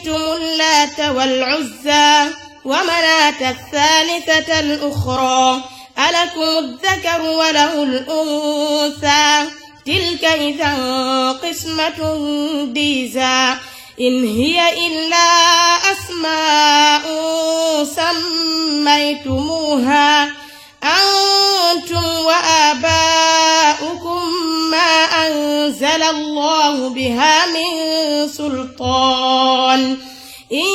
أفرأيتم اللات والعزى ومناة الثالثة الأخرى ألكم الذكر وله الأنثى تلك إذا قسمة ضيزى إن هي إلا أسماء سميتموها أنتم وآباؤكم ما أنزل الله بها من سلطان إن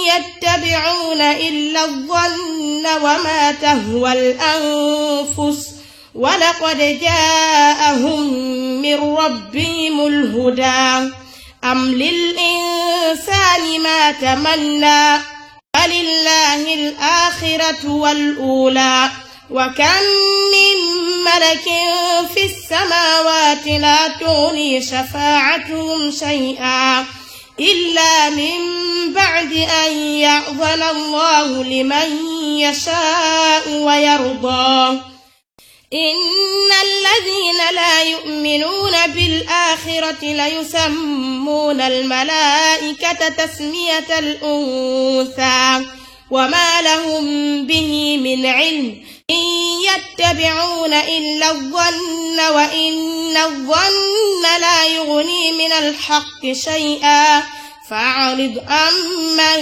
يتبعون إلا الظن وما تهوى الأنفس ولقد جاءهم من ربهم الهدى أم للإنسان ما تمنى فلله الآخرة والأولى وكم من ملك في السماوات لا تغني شفاعتهم شيئا إلا من بعد أن يأذن الله لمن يشاء ويرضى إن الذين لا يؤمنون بالآخرة ليسمون الملائكة تسمية الأنثى وما لهم به من علم إن يتبعون إلا الظن وإن الظن لا يغني من الحق شيئا فأعرض عمن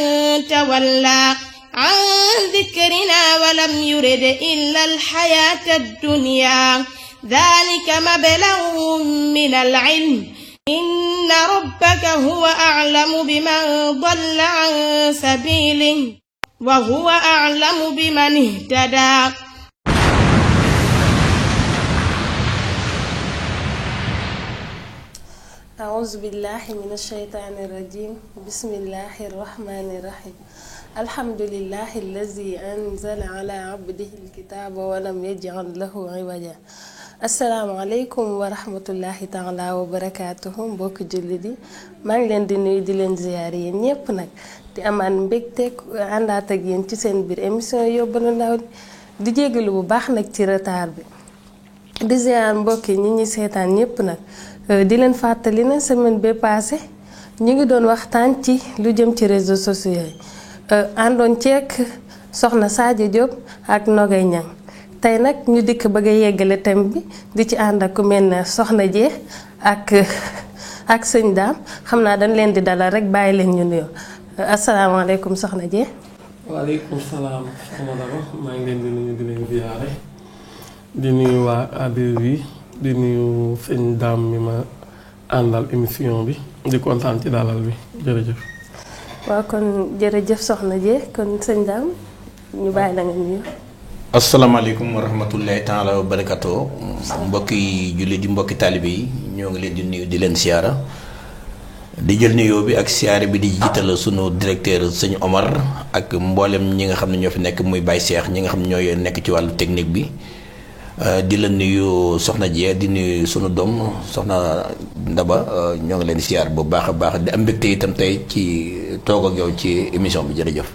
تولى عن ذكرنا ولم يرد إلا الحياة الدنيا ذلك مبلغهم من العلم إن ربك هو أعلم بمن ضل عن سبيله وهو أعلم بمن اهتدى أعوذ بالله من الشيطان الرجيم بسم الله الرحمن الرحيم الحمد لله الذي أنزل على عبده الكتاب ولم يجعل له عوجا السلام عليكم ورحمة الله تعالى وبركاته mbokk jullit yi maa ngi leen di nuyu di leen ziyaar yéen ñépp nag di amaan mbégte àndaat ak yéen ci seen biir émission Yóbbalu Ndaw di jégalu bu baax nag ci retard bi di ziyaar mbokk yi ñi ñuy seetaan ñépp nag di leen fàttali na semaine bi passé ñu ngi doon waxtaan ci lu jëm ci réseaux sociaux yi àndoon ceek soxna Sadio Diop ak Nogay Niang tey nag ñu dikk bëgg a yeggale thème bi di ci ànd ak ku mel ne soxna Jee ak sëñ Daam xam naa dañ leen di dalal rek bàyyi leen ñu nuyoo asalaamaaleykum soxna Jee. waaleykum salaam soxna Daba maa ngi leen di nuyu di leen ziyaare di nuyu waa ADV di nuyu sëñ Daam mi ma àndal émission bi di kontaan ci dalal bi jërëjëf. waaw kon jërëjëf soxna Jee kon sëñ Daam ñu bàyyi la nga nuyu. asalaamaaleykum wa rahmatullahi taala wa barakatoo mbokki jullit di mbokki taalibe yi ñoo ngi leen di nuyu di leen siyaara di jël nuyoo bi ak siyaare bi di jiital sunu directeur sëñ Omar ak mboolem ñi nga xam ne ñoo fi nekk muy Baye Cheikh ñi nga xam ne ñooy nekk ci wàllu technique bi di la nuyu soxna Jee di nuyu sunu doom soxna Ndaba ñoo ngi leen di siyaar bu baax a baax di am mbégte itam tey ci toog ak yow ci émission bi jërëjëf.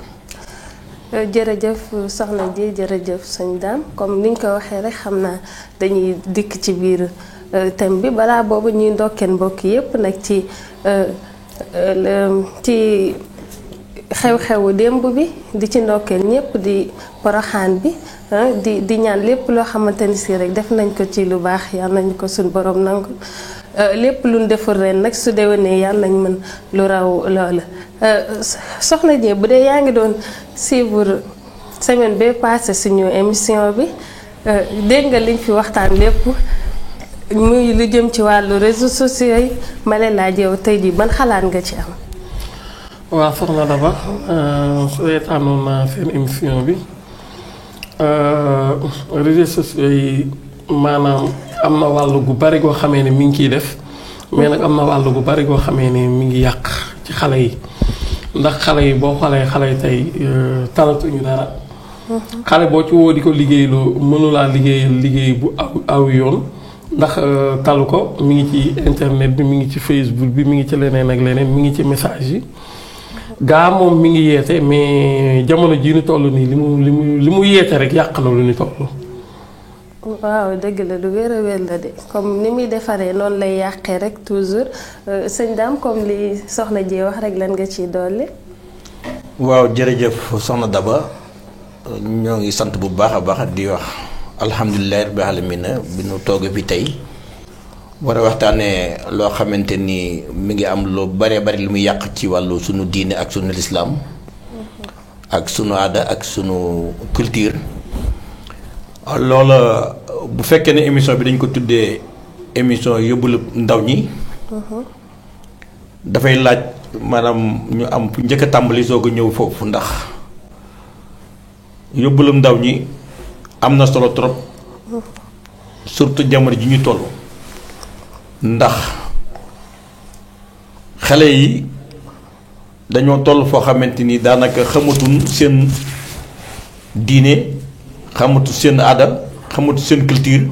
jërëjëf soxna ji jërëjëf sëñ Daam comme niñ ko waxee rek xam naa dañuy dikk ci biir thème bi balaa boobu ñuy ndokkeen mbokk yépp nag ci xew-xewu démb bi di ci ndokkeen ñépp di poroxaan bi di ñaan lépp loo xamante ni si rek def nañ ko ci lu baax yàlla nañu ko suñ borom nangu lépp luñ deful ren nag su déwénee yàlla nañ mën lu raw loola soxna Jee bu dee yaa ngi doon suivre semaine bee passé suñu émission bi dégg nga liñ fi waxtaan lépp muy lu jëm ci wàllu réseaux sociaux yi ma leen laaj yow tey jii ban xalaat nga ci am. waaw soxna Daba seetaanoon naa seen émission bi réseaux sociaux yi maanaam am na wàll gu bari goo xamee ne mi ngi ciy def mais nag am na wàll gu bari goo xamee ne mi ngi yàq ci xale yi ndax xale yi boo xoolee xale yi tey talatuñu dara. xale boo ci woo di ko liggéeyloo mënulaa liggéey bu aw yoon ndax talu ko mi ngi ci internet bi mi ngi ci Facebook bi mi ngi ci leneen ak leneen mi ngi ci message yi gaa moom mi ngi yeete mais jamono jii ñu toll nii li mu yeete rek yàq na lu ñu toll. waaw dëgg la du wér a wér la de comme ni muy defaree noonu lay yàqee rek toujours sëñ Dame comme li soxna jee wax rek lan nga ciy dolli. waaw jërëjëf soxna Daba ñoo ngi sant bu baax a baax di wax alhamdulilah rabbil alamin bi nu toogee fi tey war a waxtaanee loo xamante ni mi ngi am lu bare bari lu muy yàq ci wàllu sunu diine ak sunu lislaam ak sunu aada ak sunu culture. loola bu fekkee ne émission bi dañ ko tuddee émission yóbbalu ndaw ñi. dafay laaj maanaam ñu am fu njëkk a tàmbali soog a ñëw foofu ndax yóbbalu ndaw ñi am na solo trop surtout jamono ji ñu toll ndax xale yi dañoo toll foo xamante ni daanaka xamatuñ seen diine. xamatu seen aada xamatu seen culture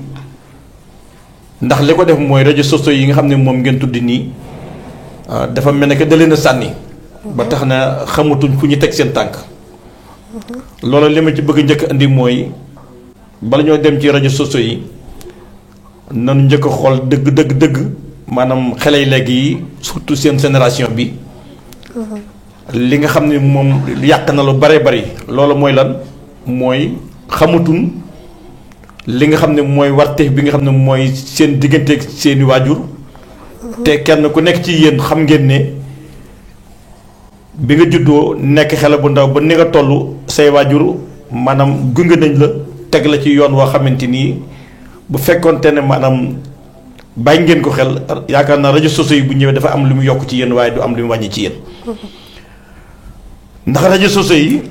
ndax li ko def mooy réseaux sociaux yi nga xam ne moom ngeen tudd nii dafa mel ne que da leen a sànni. ba tax na xamatuñ fu ñu teg seen tànk. loolu li ma ci bëgg njëkk indi mooy bala ñoo dem ci réseaux sociaux yi nanu njëkk a xool dëgg maanaam xale yi léegi yi surtout seen génération bi. li nga xam ne moom yàq na lu bare bari loolu mooy lan mooy. xamatun li nga xam ne mooy warteef bi nga xam ne mooy seen digganteeg seeni waajur te kenn ku nekk ci yéen xam ngeen ne bi nga juddoo nekk xale bu ndaw ba ni nga toll say waajur maanaam gunge nañ la teg la ci yoon woo xamante nii bu fekkoonte ne maanaam bàyyi ngeen ko xel yaakaar naa réseaux sociaux yi bu ñëwee dafa am lu mu yokk ci yéen waaye du am lu mu wàññi ci yéen ndax réseaux sociaux yi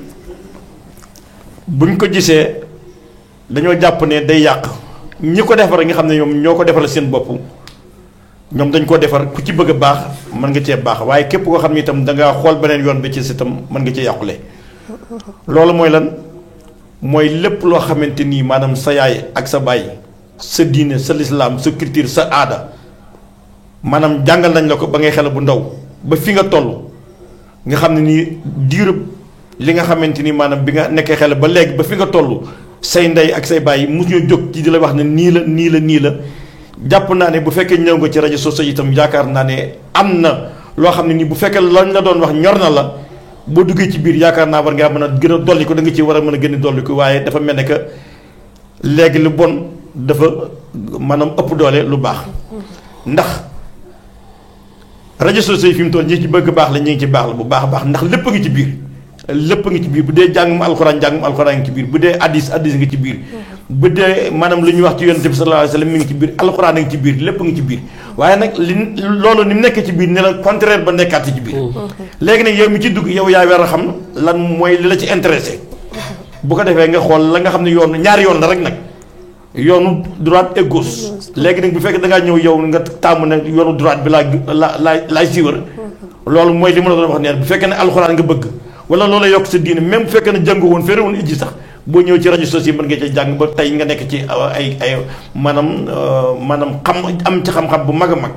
buñ ko gisee dañoo jàpp ne day yàq ñi ko defar nga xam ne ñoom ñoo ko defaral seen bopp ñoom dañ ko defar ku ci bëgg a baax mën nga cee baax waaye képp koo xam ne itam dangaa xool beneen yoon bi ci itam mën nga cee yàqule. loolu mooy lan mooy lépp loo xamante nii maanaam sa yaay ak sa baay sa diine sa lislaam sa culture sa aada maanaam jàngal nañ la ko ba ngay xale bu ndaw ba fi nga toll nga xam ne nii diirub li nga xamante ni maanaam bi nga nekkee xale ba léegi ba fi nga toll say ndey ak say baay mosuñoo jóg ci di la wax ne nii la jàpp naa ne bu fekkee ñëw nga ci rajo sociaux itam yaakaar naa ne am na loo xam ne nii bu fekkee lañ la doon wax ñor na la boo duggee ci biir yaakaar naa war ngaa mën a gën a dolli ko da nga ci war a mën a gën a dolli ko waaye dafa mel ne que léegi lu bon dafa maanaam ëpp doole lu baax ndax rajo sociaux yi fi mu toll ñi ci bëgg baax la ñu ngi ci baax la bu baax a baax ndax lépp a ngi ci biir. lépp ngi ci biir bu dee jàngum alxuraan ngi ci biir bu dee addis ngi ci biir bu dee maanaam lu ñuy wax ci yonent bi sallallahu alayhi wasallam mi ngi ci biir alxuraan ngi ci biir lépp ngi ci biir waaye nag loolu ni mu nekkee ci biir ne la contraire ba nekkaat ci biir léegi nag yow mi ci dugg yow yaa war a xam lan mooy li la ci intéressé bu ko defee nga xool la nga xam ne yoon ñaari yoon la rek nag yoonu droite et gauche léegi nag bu fekkee da ngaa ñëw yow nga tàmm ne yoonu droite bi laay siiwar loolu mooy li ma la doon wax neen bu fekkee ne alxuraan nga bëgg wala loola yokk sa diine même bu fekkee ne jàng woon fere woon ijji sax boo ñëw ci rajo sociaux mën nga ci jàng ba tey nga nekk ci ay maanaam xam am ci xam-xam bu mag a mag.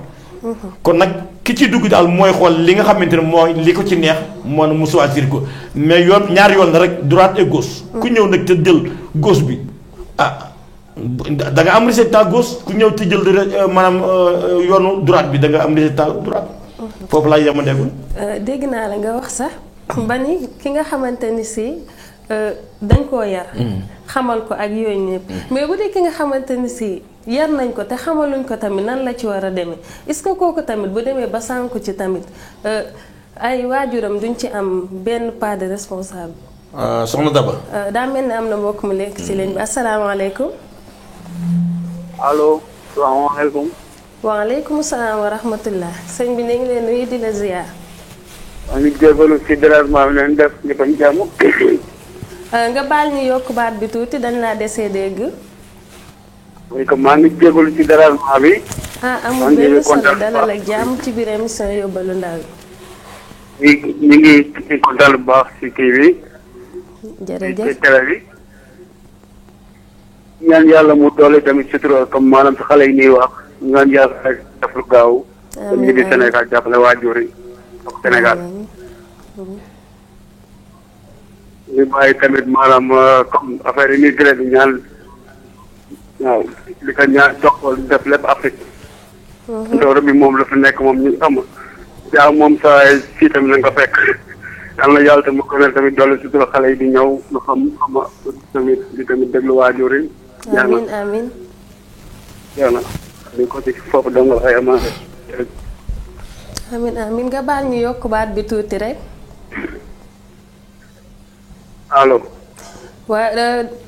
kon nag ki ci dugg daal mooy xool li nga xamante ne mooy li ko ci neex moo mu choisir ko mais yoon ñaari yoon la rek droite et gauche. ku ñëw nag te jël gauche bi da nga am résultat gauche ku ñëw te jël maanaam yoonu droite bi da nga am résultat droite. foofu laay yemandeegul. dégg naa la nga wax sax. ba ni ki nga xamante ni si dañ koo yar. xamal ko ak yooyu ñëpp. mais bu dee ki nga xamante ni si yar nañ ko te xamaluñ ko tamit nan la ci war a demee est-ce que kooku tamit bu demee ba sànku ci tamit ay waajuram duñ ci am benn part de responsable. soxna Daba. daa mel ni am na mbokk mu nekk ci ligne bi asalaamaaleykum. allo. salaamaaleykum. waaleykum salaam wa rahmatullah sëñ bi ñu ngi leen nuyu di la ziar. maa ngi jégalu ci dérangement bi leen def ñëpp a jàmm. nga baal ñu yokk baat bi tuuti dañ laa desee dégg. maa ngi jégalu ci dérangement bi. amul benn solo dalal ak jàmm ci biir émission yóbbalu ndaw yi. ñu ngi kontaan bu baax ci kii bi. jërëjëf ci télé bi. ñaan yàlla mu doole tamit sutura comme maanaam si xale yi ñuy wax ñaan yàlla rek def lu gaaw. amiin amiin di Sénégal jàppale waajur yi ak Sénégal. ñu bàyyi tamit maanaam comme affaire yi ñuy gërëm di ñaan waaw li ko ñaan jox ko def lépp Afrique. ndooro bi moom la fi nekk moom ñu xam yaa moom saa fii tamit na nga fekk yal na yàlla tamit ko ne tamit dolli si xale yi di ñëw lu xam tamit di tamit déglu waajur yi. amiin amiin. yaa na di ko ci foofu dong la ay amaale. amiin amiin nga baal ñu yokk baat bi tuuti rek. allo. waa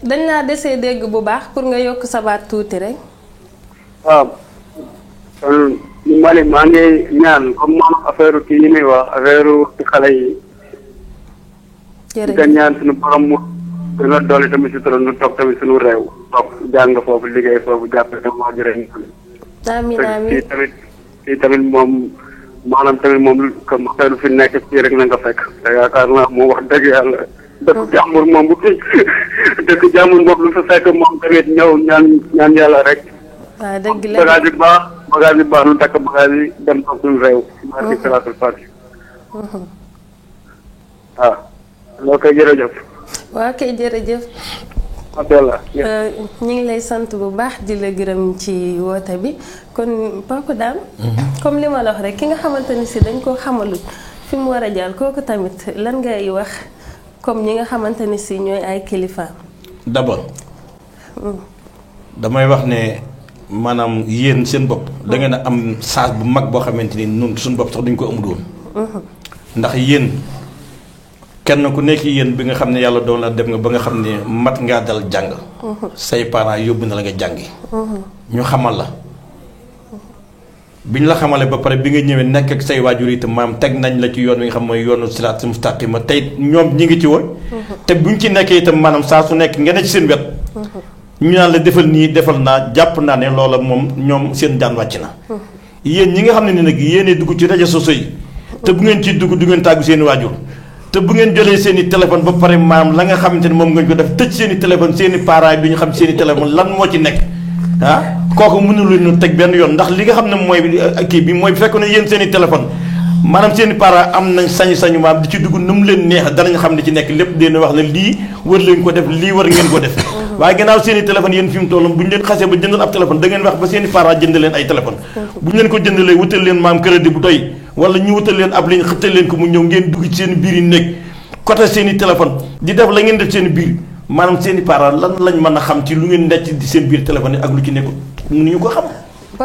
dañ laa desee dégg bu baax pour nga yokk sa baat tuuti rek. waaw. Mali maa ngi ñaan comme moom affaire kii yi muy wax affaire xale yi. jërëjëf nga ñaan suñu borom mu gën a dolli tamit si trop nu toog tamit suñu réew. toog jàng foofu liggéey foofu jàppale te moo jërë ñu. amiin amiin kii tamit moom maanaam tamit moom comme affaire fi nekk fii rek na nga fekk. te yaakaar naa moom wax dëgg yàlla dëkk jàmbur moom bu fi dëkk jàmbur moom lu fa fekk moom tamit ñëw ñaan yàlla rek. waaw dëgg la bagage yu baax lu takk bagage yi dem toog suñu réew. barki salaatul faati. waaw. loo koy jërëjëf. waa kay jërëjëf. macha allah. ñu ngi lay sant bu baax di la gërëm ci woote bi kon Papa Dame. comme li ma la wax rek ki nga xamante ni si dañ koo xamalut fi mu war a jàll kooku tamit lan ngay wax comme ñi nga xamante ni si ñooy ay kilifa. d'abord damay wax ne maanaam yéen seen bopp. da ngeen a am chance bu mag boo xamante ni ñun suñu bopp sax duñ ko amul woon. ndax yéen. kenn ku nekk yéen bi nga xam ne yàlla doon la dem nga ba nga xam ne mat ngaa dal jàng. say parents yóbbu na la nga jàngi. ñu xamal la. bi ñu la xamalee ba pare bi nga ñëwee nekk ak say waajur itam maam teg nañ la ci yoon wi nga xam mooy yoonu siraat mustaqima tey ñoom ñi ngi ci woon. te buñ ci nekkee itam maanaam saa su nekk ngeen ci seen wet. ñu naan la defal nii defal naa jàpp naa ne loola moom ñoom seen jaan wàcc na. yéen ñi nga xam ne ni nag yéenee dugg ci réseaux sociaux yi. te bu ngeen ciy dugg du ngeen tàggu seen waajur. te bu ngeen jëlee seen i téléphone ba pare maam la nga xamante ne moom ngeen ko def tëj seen i téléphone seen i parents yi du ñu xam seen i téléphone lan moo ci nekk kooku mënul leen teg benn yoon ndax li nga xam ne mooy kii bi mooy bu fekkoon ne yéen seen i téléphone maanaam seen i parents am nañ sañu-sañu maam di ci dugg nu mu leen neex danañ xam ne ci nekk lépp dina wax ne lii war leen ko def lii war ngeen ko def waaye gannaaw seen i téléphone yéen fi mu toll bu ñu leen xasee ba jëndal ab téléphone da ngeen wax ba seen i parents jënd leen ay téléphone bu ñu leen ko jëndalee wutal leen maam crédit bu doy wala ñu wutal leen ab ligne xëttal leen ko mu ñëw ngeen dugg ci seen biir yi nekk côté seen i téléphone di def la ngeen def seen biir maanaam seen i parents lan lañ mën a xam ci lu ngeen necc di seen biir téléphone yi ak lu ci nekkul mënuñu ko xam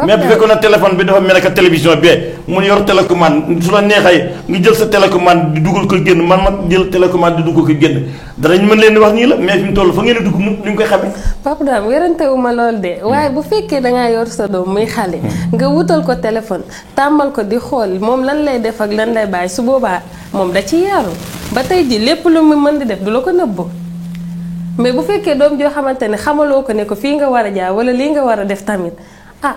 mais bu fekkoon ne téléphone bi dafa mel ne télévision bee mu yor télécommande su la neexee nga jël sa télécommande di dugal ko génn man ma jël télécommande di dugal ko génn danañ mën leen di wax nii la mais fi mu toll fa ngeen di dugg nu ñu koy xamee. Papa Dame werantewu ma lool de waaye bu fekkee dangaa yor sa doom muy xale nga wutal ko téléphone tàmmal ko di xool moom lan lay def ak lan lay bàyyi su boobaa moom da ci yaru ba tey ji lépp lu mu mën di def du la ko nëbbu mais bu fekkee doom joo xamante ne xamaloo ko ne ko fii nga war a jaar wala lii nga war a def tamit ah.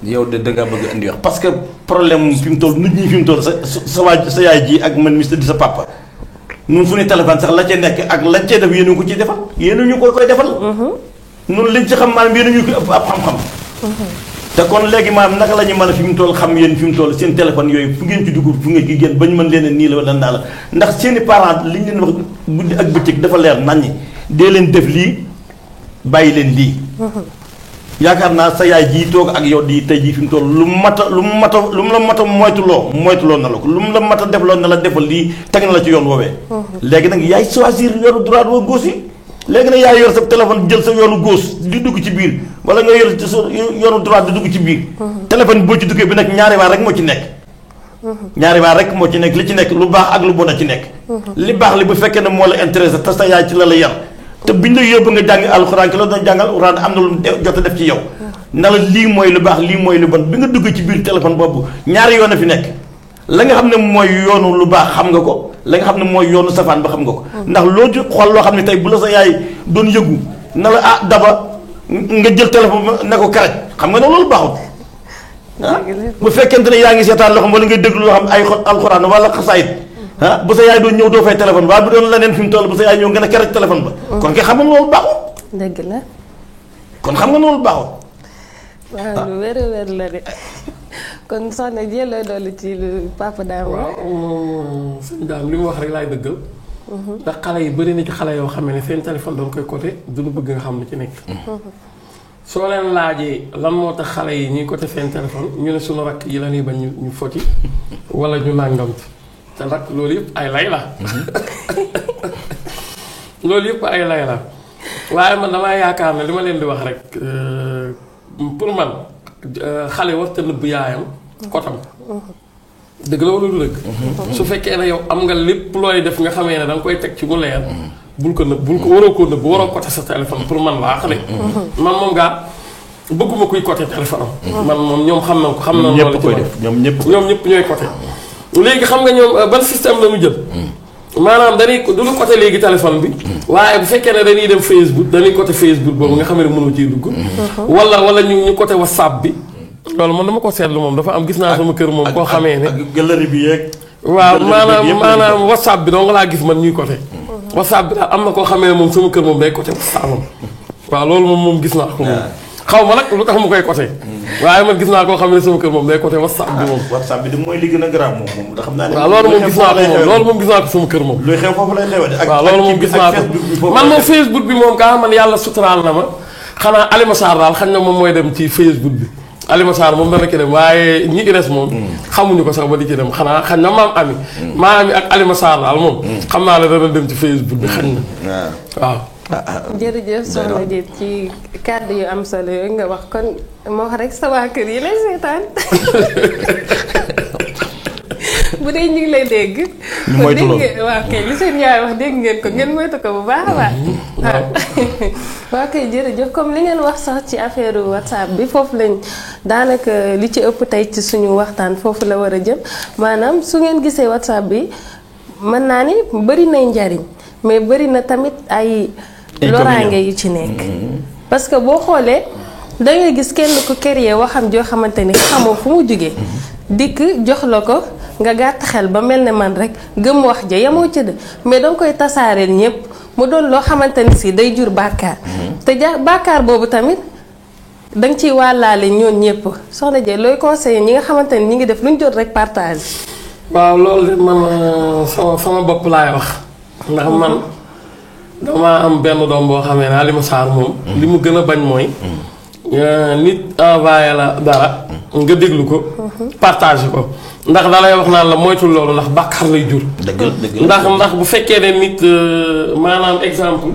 yow de dangaa bëgg indi wax parce que problème fi mu toll nit ñi fi mu toll sa yaay ji ak man mi di sa papa nun suñu téléphone sax la ca nekk ak lañ cee def yéen ko ci defal yéen ñu koy defal. nun liñ ci xam maanaam yéen ñu ko ëpp ab xam-xam. te kon léegi maanaam naka la ñu mën a fi mu toll xam yéen fi mu toll seen téléphone yooyu fu ngeen ci dugg fu ngeen ci génn ba ñu mën leen a nii la wala naa la ndax seen i parents li ñu leen wax guddi ak bëccëg dafa leer naññi dee leen def lii bàyyi leen lii. yaakaar naa sa yaay jii toog ak yow di tey jii fi mu toll lu mu la mat a moytuloo na la ko lu mu la mat a defloo na la defal lii teg na la ci yoon woowee. léegi nag yaay choisir yoru droite wala gauche yi léegi nag yaay yor sa téléphone jël sa yoonu gauche di dugg ci biir wala nga yor sa yoonu droite di dugg ci biir. téléphone boo ci duggee bi nag ñaari waar rek moo ci nekk. ñaari waar rek moo ci nekk li ci nekk lu baax ak lu bon a ci nekk. li baax li bu fekkee ne moo la intéressé te sa yaay ci la la yar. te biñ la yóbbu nga jàng alxuraan ki la doon jàngal alxuraan am na lu jot a def ci yow na la lii mooy lu baax lii mooy lu bon bi nga dugg ci biir téléphone boobu ñaari yoon a fi nekk la nga xam ne mooy yoonu lu baax xam nga ko la nga xam ne mooy yoonu safaan ba xam nga ko ndax loo ci xool loo xam ne tey bu la sa yaay doon yëgu na la ah daba nga jël téléphone ne ko karaj xam nga ne loolu baaxut bu fekkente ne yaa ngi seetaan loo xam wala ngay déglu loo xam ay alxuraan wala xasaayit bu sa yaay doon ñëw doo fay téléphone waaye bu doon leneen fi mu toll bu sa yaay ñëw nga ne keraj téléphone ba. kon nga xam nga loolu baaxul. dëgg la. kon xam nga loolu baaxul. waaw lu wér a wér la de kon soxna jëloo dolli ci lu Papa Dame. waaw sëñ Dame li mu wax rek laay dëggal. ndax xale yi bëri na ci xale yoo xam ne seen téléphone doon koy côté duñu bëgg nga xam ne ci nekk. soo leen laajee lan moo tax xale yi ñuy côté seen téléphone ñu ne suñu rakk yi la ñuy bañ ñu foti wala ñu nàngamti te nag loolu yëpp ay lay la loolu yëpp ay lay la waaye man damaa yaakaar ne li ma leen di wax rek pour man xale warta nëbb yaayam kotam dëgg la wala du dëgg su fekkee ne yow am nga lépp looy def nga xamee ne da nga koy teg ci mu leer bul ko nëbb bul ko waroo koo nëbb waroo côté sa téléphone pour man laa xale man moom gaa bëgguma kuy côté téléphone am man moom ñoom xam na ko xam na loolu koy def ñoom ñëpp ñooy côté léegi xam nga ñoom ban système la ñu jël maanaam dañuy du ñu côté léegi téléphone bi waaye bu fekkee ne dañuy dem Facebook dañuy côté Facebook boobu nga xam ne mënoo ciy dugg wala ñu côté WhatsApp bi loolu man dama ko seetlu moom dafa am gis naa sama kër moom koo xamee ne galerie bi yeeg waaw maanaam WhatsApp bi doo nga laa gis man ñuy côté WhatsApp bi daal am na koo xamee ne moom sama kër moom day côté WhatsApp am waaw loolu moom gis naa ko moom xaw ma nag lu tax mu koy côté waaye man gis naa koo xam ne sama kër moom day côté WhatsApp bi moom WhatsApp bi de mooy li gën a grave moom da xam naa ne waaw loolu moom gis naa ko moom loolu moom gis naa ko sama kër moom luy xew foofu lay xewee waaw loolu moom gis naa ko man moom Facebook bi moom gaa man yàlla suturaal na ma xanaa Alima Sarr daal xañ na moom mooy dem ci Facebook bi Alima Sarr moom dana ci dem waaye ñi des moom xamuñu ko sax ba di ci dem xanaa xañ na maam ami ak Alima Sarr daal moom xam naa ne dana dem ci Facebook bi xañ na waaw jërëjëf soxna Diet ci kàddu yu am solo yooyu nga wax kon moo wax rek sa waa kër yi lay seetaan bu dee ñu ngi lay dégg. ñu moytu loolu waaw kay li seen yaay wax dégg ngeen ko ngeen moytu ko bu baax a baax. waaw kay jërëjëf comme li ngeen wax sax ci affaire WhatsApp bi foofu lañ daanaka li ci ëpp tey ci suñu waxtaan foofu la war a jëm maanaam su ngeen gisee WhatsApp bi mën naa ni bëri nay njariñ mais bëri na tamit ay. loraange yu ci nekk. parce que boo xoolee da ngay gis kenn ku créé waxam joo xamante ni xamoo fu mu jógee. dikk jox la ko nga gàtt xel ba mel ne man rek gëm wax ja yemoo ci de mais danga koy tasaareel ñëpp mu doon loo xamante ni si day jur bàkkaar. te bàkkaar boobu tamit danga ciy wàllaale ñoon ñëpp soxna Dieng looy conseillé ñi nga xamante ni ñi ngi def lu ñu jot rek partage. waaw loolu de man sama bopp laay wax ndax man. dama am benn doom boo xamee ne Alima Sarr moom. li mu gën a bañ mooy. nit envoyé la dara. nga déglu ko. partage ko ndax da lay wax naan la moytul loolu ndax bàkkaar lay jur. ndax bu fekkee ne nit maanaam exemple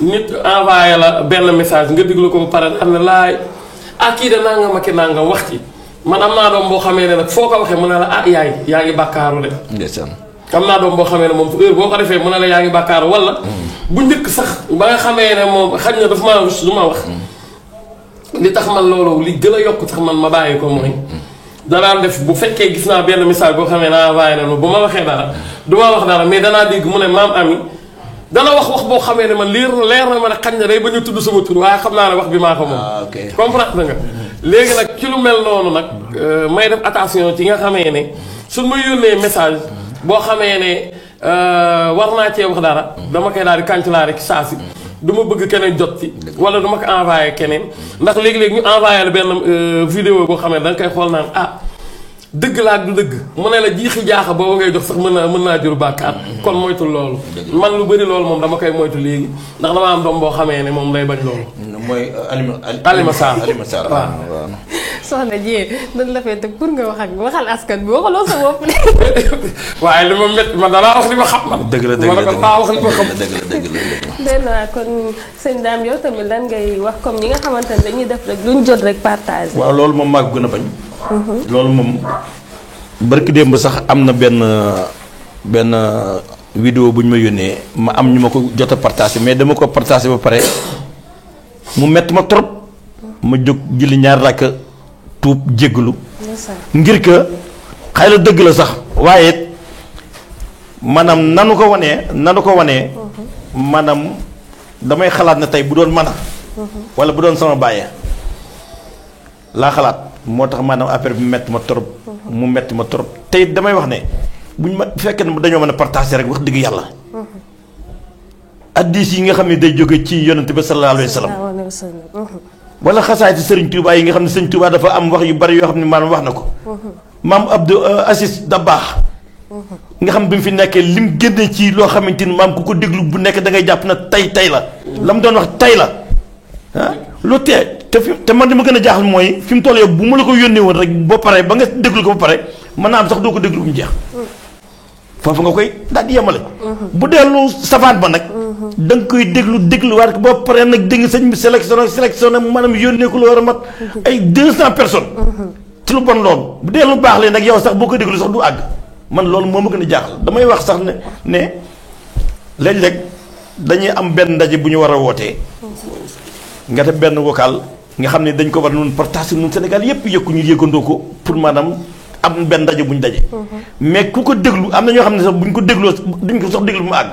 nit envoyé la benn message nga déglu ko ba pare xam ne laay kii de nangam ak nangam wax ci man am naa doom boo xamee ne nag foo ko waxee mu ne la yaay yaa ngi bàkkaaru de. am naa doom boo xamee ne moom heure boo ko defee mu ne la yaa ngi bàkkaaru wala. bu njëkk sax ba nga xamee ne moom xaj na dafa maa rus du ma wax. li tax man loolu li gën a yokk tax man ma bàyyi ko mooy. danaa def bu fekkee gis naa benn message boo xamee naa envoyé na bu ma waxee dara du ma wax dara mais danaa dégg mu ne maam ami dana wax boo xamee ne man leer na ma ne xaj na day ba ñu tudd sama tur waaye xam naa ne wax bi maa ko moom. comprendre nga. léegi nag ci lu mel noonu nag may def attention ci nga xamee ne suñ ma yónnee message. boo xamee ne war naa cee wax dara dama koy daal di cancellare ci saa si du ma bëgg keneen jot ci wala du ma ko envoyé keneen ndax léegi-léegi ñu envoyé la benn vidéo boo xam ne da nga koy xool naan dëgg laa du dëgg mu ne la jiixi jaaxa boobu ngay jox sax mën naa jur bàkkaar kon moytul loolu man lu bëri loolu moom dama koy moytu léegi ndax dama am doom boo xamee ne moom lay bañ loolu mooy Alima Sarr waaw soxna Dieng dañ la fay teg pour nga waxal askan bi waxaloo sa bopp waaye li ma métti man danaa wax li ma xam man dëgg la wax li ma xam dëgg la kon sëñ Dame yow tamit lan ngay wax comme ñi nga xamante ne dañuy def rek luñ jot rek partage waaw loolu moom maa ko gën a bañ loolu moom barki démb sax am na benn vidéo bu ñu ma yónnee ma am ñu ma ko jot a partagé mais dama ko partagé ba pare mu metti ma trop ma jóg julli ñaar rakk tuub jéggalu ngir que xëy la dëgg la sax waaye maanaam nanu ko wanee maanaam damay xalaat ne tey bu doon mën a wala bu doon sama bàyyee laa xalaat moo tax maanaam affaire bi mu metti ma trop tey damay wax ne buñ ma fekkee ne dañoo mën a partager rek wax dëgg yàlla addis yi nga xam ne day jóge ci yonent bi sallallahu alayhi wa sallam wala xasaayati sëriñ Touba yi nga xam ne sëriñ Touba dafa am wax yu bari yoo xam ne maanaam wax na ko maam Abdou Aziz Dabakh nga xam bi mu fi nekkee lim génne ci loo xamante ni maam ku ko déglu bu nekk da ngay jàpp na tey la la mu doon wax tey la lu tee te man li ma gën a jaaxal mooy fi mu toll yow bu ma la ko yónnee woon rek ba pare ba nga déglu ko ba pare mën naa am sax doo ko déglu bu mu jeex foofu nga koy daal di yemale. bu dellu safaan ba nag. da nga koy dégluwaat ko ba pare nag dégg nga sëñ bi sélectionné maanaam yónnee ko lu war a mat ay 200 personnes. ci lu bon loolu bu dee lu baax lee nag yow sax boo ko déglu sax du àgg man loolu moo ma gën a jaaxal damay wax sax ne léeg-léeg dañuy am benn ndaje bu ñu war a wootee nga def benn vocal nga xam ne dañ ko war a nun partage nun Sénégal yépp yëkku ñu yëgandoo ko pour maanaam am benn ndaje bu ñu daje. mais ku ko déglu am na ñoo xam ne sax buñ ko dégloo duñ ko sax déglu mu àgg.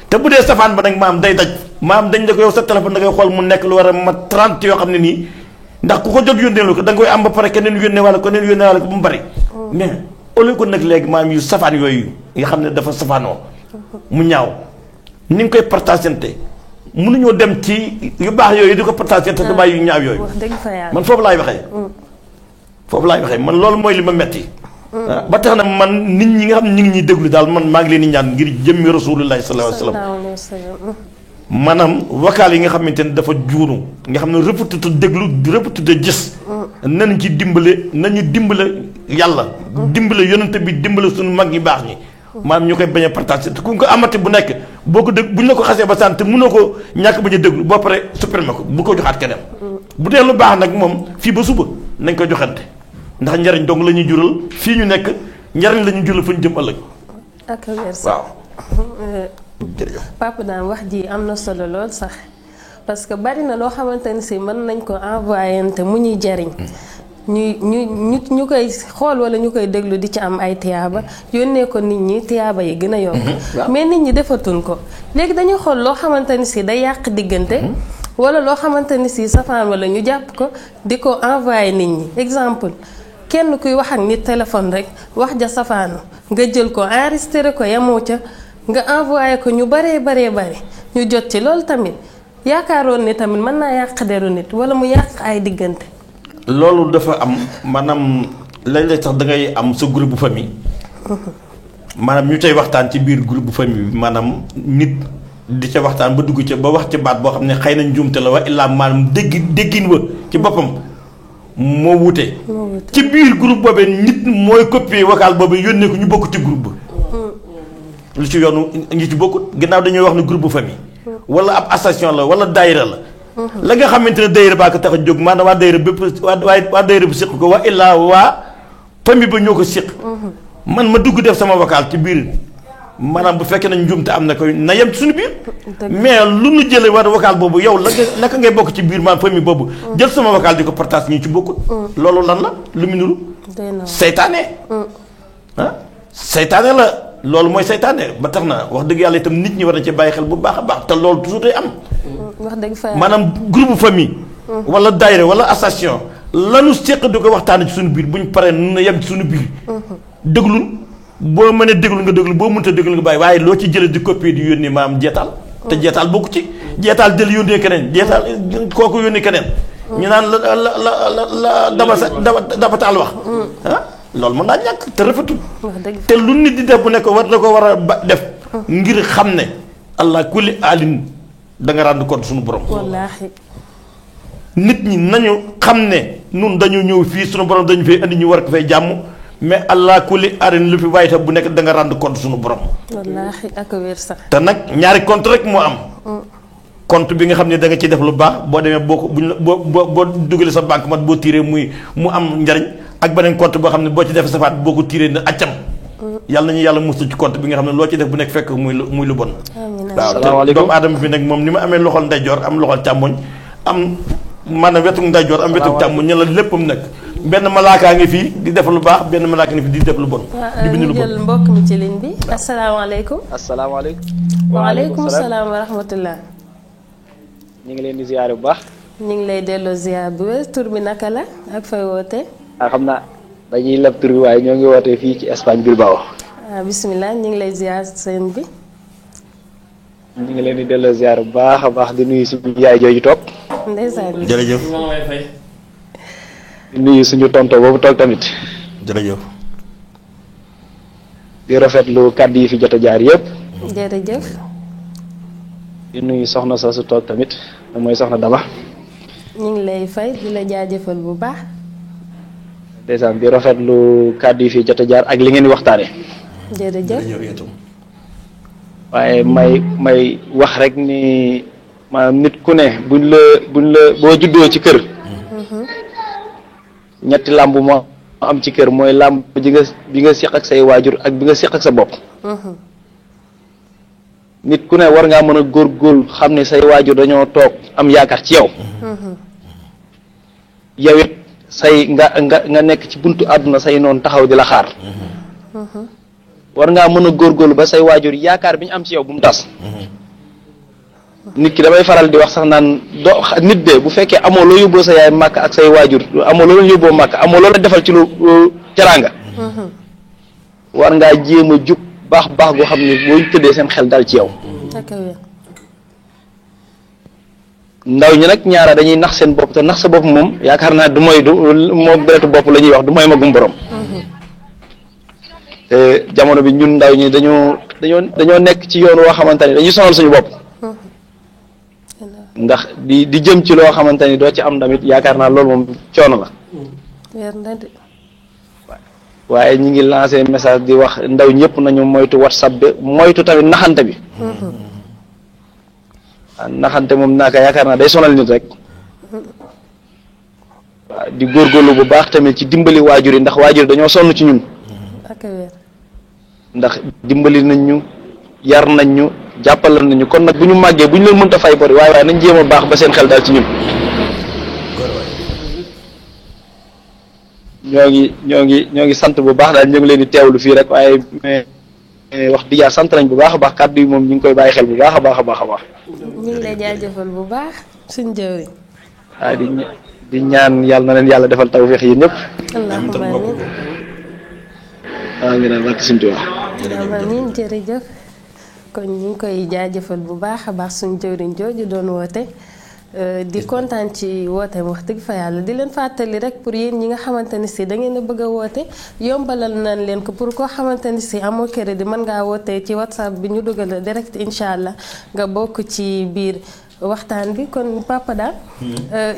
te bu dee safaan ba nag maam day daj maam dañ la ko yow sa téléphone da ngay xool mu nekk lu war a mat 30 yoo xam ne nii ndax ku ko jot yónnee ko da nga koy am ba pare keneen yónnee wala ko ba mu bari. mais au lieu que nag léegi maam yu safaan yooyu nga xam ne dafa safaanoo mu ñaaw ni nga koy partagente mënuñoo dem ci yu baax yooyu di ko partagente te bàyyi yu ñaaw yooyu. man foofu laay waxee. man loolu mooy li ma metti ba tax na man nit ñi nga xam ne ñu ngi ñuy déglu daal man maa ngi leen di ñaan ngir jëmmi rasulullahi sallallahu alayhi wa sallam maanaam vocal yi nga xamante ne dafa juunu nga xam ne rëppatuta déglu rëppatuta gis nañ ci nañu dimbale yàlla dimbale yonente bi dimbale suñu mag ñi baax ñi maanaam ñu koy bañ a partage te ku ko amati bu nekk boo ko dégg bu ñu la ko xasee ba sant mënoo ko ñàkk bañ a déglu boo pare supprimer ko bu ko joxaat keneen bu dee lu baax nag moom fii ba suba nañ ko joxante ndax njariñ dong la ñuy jural fii ñu nekk njariñ la ñuy jural fa ñu jëm ëllëg. ak waaw. Papa Dame wax ji am na solo lool sax parce que bari na loo xamante ni si mën nañ ko envoyé te mu ñuy jariñ ñu koy xool wala ñu koy déglu di ci am ay tiyaaba yónnee ko nit ñi tiyaaba yi gën a yokk mais nit ñi defatuñ ko léegi dañuy xool loo xamante ni si day yàq diggante. wala loo xamante ni si safaan wala ñu jàpp ko di ko envoyé nit ñi exemple kenn kuy wax ak nit téléphone rek wax ja safaanu nga jël ko enregistré ko yemoo ca nga envoyé ko ñu baree ñu jot ci loolu tamit yaakaaroon ni tamit mën naa yàq deru nit wala mu yàq ay diggante. loolu dafa am maanaam léeg-léeg sax da ngay am sa groupe bu famille maanaam ñu tey waxtaan ci biir groupe bu famille bi maanaam nit di ca waxtaan ba dugg ca ba wax ci baat boo xam ne xëy na njuumte la wa illaa maanaam déggin wa ci boppam moo wute ci biir groupe boobee nit mooy copier vocal boobu yónnee ko ñu bokk ci groupe ba lu ci yoonu ñi ci bokkut ginnaaw dañuy wax ne groupe bu famille wala ab association la wala daayira la nga xamante ne daayira baa ko tax a jóg maanaam waa daayira bépp waa daayira bu séq ko wa illaa waa famille ba ñoo ko séq man ma dugg def sama vocal ci biir maanaam bu fekkee nañ njuumte am na ko na yem ci suñu biir mais lu nu jëlee war vocal boobu yow la naka ngay bokk ci biir maanaam famille boobu jël sama vocal di ko partage ñu ci bokkut loolu lan la lu mu nuru seytaane seytaane la loolu mooy seytaane ba tax na wax dëgg yàlla itam nit ñi war na ci bàyyi xel bu baax a baax te loolu toujours day am wax dëgg fa maanaam groupe famille wala daayira wala association lanu séq di ko waxtaane ci suñu biir buñ paree nun na yem ci suñu biir déglul boo mënee déglu nga déglu boo mënta déglu nga bàyyi waaye loo ci jëlee di copier di yónnee maam jeetaal te jeetaal bokku ci jeetaal jël yónnee keneen jeetaal kooku yónnee keneen ñu naan la daba taal wax loolu mën naa ñàkk te rafetul te lu nit di def bu nekk war na ko war a def ngir xam ne allah kulli alin da nga rendre compte suñu borom wallaahi nit ñi nañu xam ne nun dañu ñëw fii suñu borom dañu fay andi ñu war ko fay jàmm mais allah kulli alin lu fi waaye tam bu nekk da nga rendre compte suñu borom wallaahi ak wér sax te nag ñaari compte rek moo am compte bi nga xam ne da nga ciy def lu baax boo demee boo ko boo dugalee sa banque mat boo tiré mu am njariñ ak beneen compte boo xam ne boo ci def safaat boo ko tiré na accam yàlla nañu yàlla musul ci compte bi nga xam ne loo ci def bu nekk fekk muy lu bon waaw te doomu aadama bi nag moom ni ma amee loxol ndeyjoor am loxol càmmoñ am maanaam wetu ndeyjoor am wetu càmmoñ ñu la léppam nekk benn malaakaa ngi fii di def lu baax benn malaaka ngi fi di def lu bon di bind lu bon jël mbokk mi ci ligne bi asalaamaaleykum asalaamaaleykum waaleykum salaam wa rahmatullah ñu ngi leen di ziare bu baax ñu ngi lay delloo ziar bu wér tur bi naka la ak fay woote xam naa dañuy leb tur bi waaye ñoo ngi wootee fii ci Espagne Bilbao bisimilah ñu ngi lay ziar seen bi ñu ngi leen di delloo ziar bu baax a baax di nuyu suñu yaay jooju toog ndeysaan jërëjëf di nuyu suñu tonto boobu toog tamit jërëjëf di rafetlu kàddu yi fi jot a jaar yëpp jërëjëf di nuyu soxna soosu toog tamit mooy soxna Daba ñu ngi lay fay di la jaajëfal bu baax. ndeysaan di rafetlu kàddu yi fi jot a jaar ak li ngeen di waxtaane jërëjëf. waaye may wax rek ni maanaam nit ku ne buñ la boo juddoo ci kër. ñetti làmb moo am ci kër mooy làmb bi nga seq ak say waajur ak bi nga seq ak sa bopp. nit ku ne war ngaa mën a góorgóorlu xam ne say waajur dañoo toog am yaakaar ci yow. yow it say nga nekk ci buntu àdduna say noonu taxaw di la xaar. war ngaa mën a góorgóorlu ba say waajur yaakaar bi ñu am ci yow bu mu tas. nit ki damay faral di wax sax naan nit de bu fekkee amoo loo yóbboo sa yaay màkk ak say waajur amoo loo leen yóbboo màkk amoo loo leen defal ci lu teraanga. war ngaa jéem a jub baax goo xam ne boo tëddee seen xel dal ci yow. ndaw ñi nag ñaara dañuy nax seen bopp te nax sa bopp moom yaakaar naa du moo deretu bopp la ñuy wax du mooy magum borom. te jamono bi ñun ndaw ñi dañoo nekk ci yoon woo xamante ni dañuy sonal suñu bopp. ndax di jëm ci loo xamante ni doo ci am tamit yaakaar naa loolu moom coono la. waaye ñi ngi lancé message di wax ndaw ñëpp nañu moytu WhatsApp bi moytu tamit naxante bi. waaw naxante moom naaka yaakaar naa day sonal nit rek. waaw di góorgóorlu bu baax tamit ci dimbali waajur yi ndax waajur dañoo sonn ci ñun. ndax dimbali nañ ñu yar nañ ñu jàppale nañu kon nag bu ñu màggee bu ñu leen mënta fay bori waaye nañ jéem a baax ba seen xel daal ci ñun. ñoo ngi sant bu baax daal ñu ngi leen di teewlu fii rek waaye wax dëgg yàlla sant nañ bu baax a baax kàddu yi moom ñu ngi koy bàyyi xel bu baax a baax a baax a baax. ñu ngi lay jaajëfal bu baax suñ jëwriñ. waaw di ñaan yàlla na leen yàlla defal tawfeex yéen ñëpp. allahumma amiin. waaw ngi naan barke Sëñ Tuubaa. amiin jërëjëf. kon ñu ngi koy jaajëfal bu baax a baax suñ jëwriñ jooju doon woote. di kontaan ci wooteem wax dëgg fa yàlla di leen fàttali rek pour yéen ñi nga xamante ni si da ngeen a bëgg a woote yombalal nañ leen ko pour koo xamante ni si amoo crédit mën ngaa wootee ci whatsapp bi ñu dugal direct incha allah nga bokk ci biir waxtaan bi kon papa daal.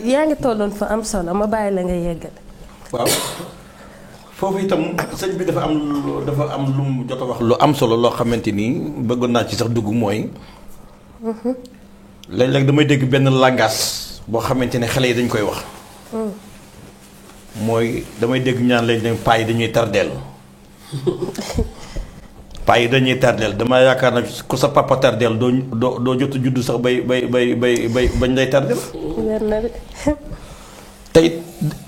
yaa ngi tolloon fa am solo ma bàyyi la nga yeggal. waaw foofu itam sëñ bi dafa am lu mu jot a wax lu am solo loo xamante ni bëggoon naa ci sax dugg mooy. léeg-léeg damay dégg benn langage boo xamante ne xale yi dañ koy wax. mooy damay dégg ñaan lañ ne paa yi dañuy tardeel. paa yi dañuy tardeel dama yaakaar na ku sa papa tardeel doo jot a juddu sax bay bañ lay tardeel. tey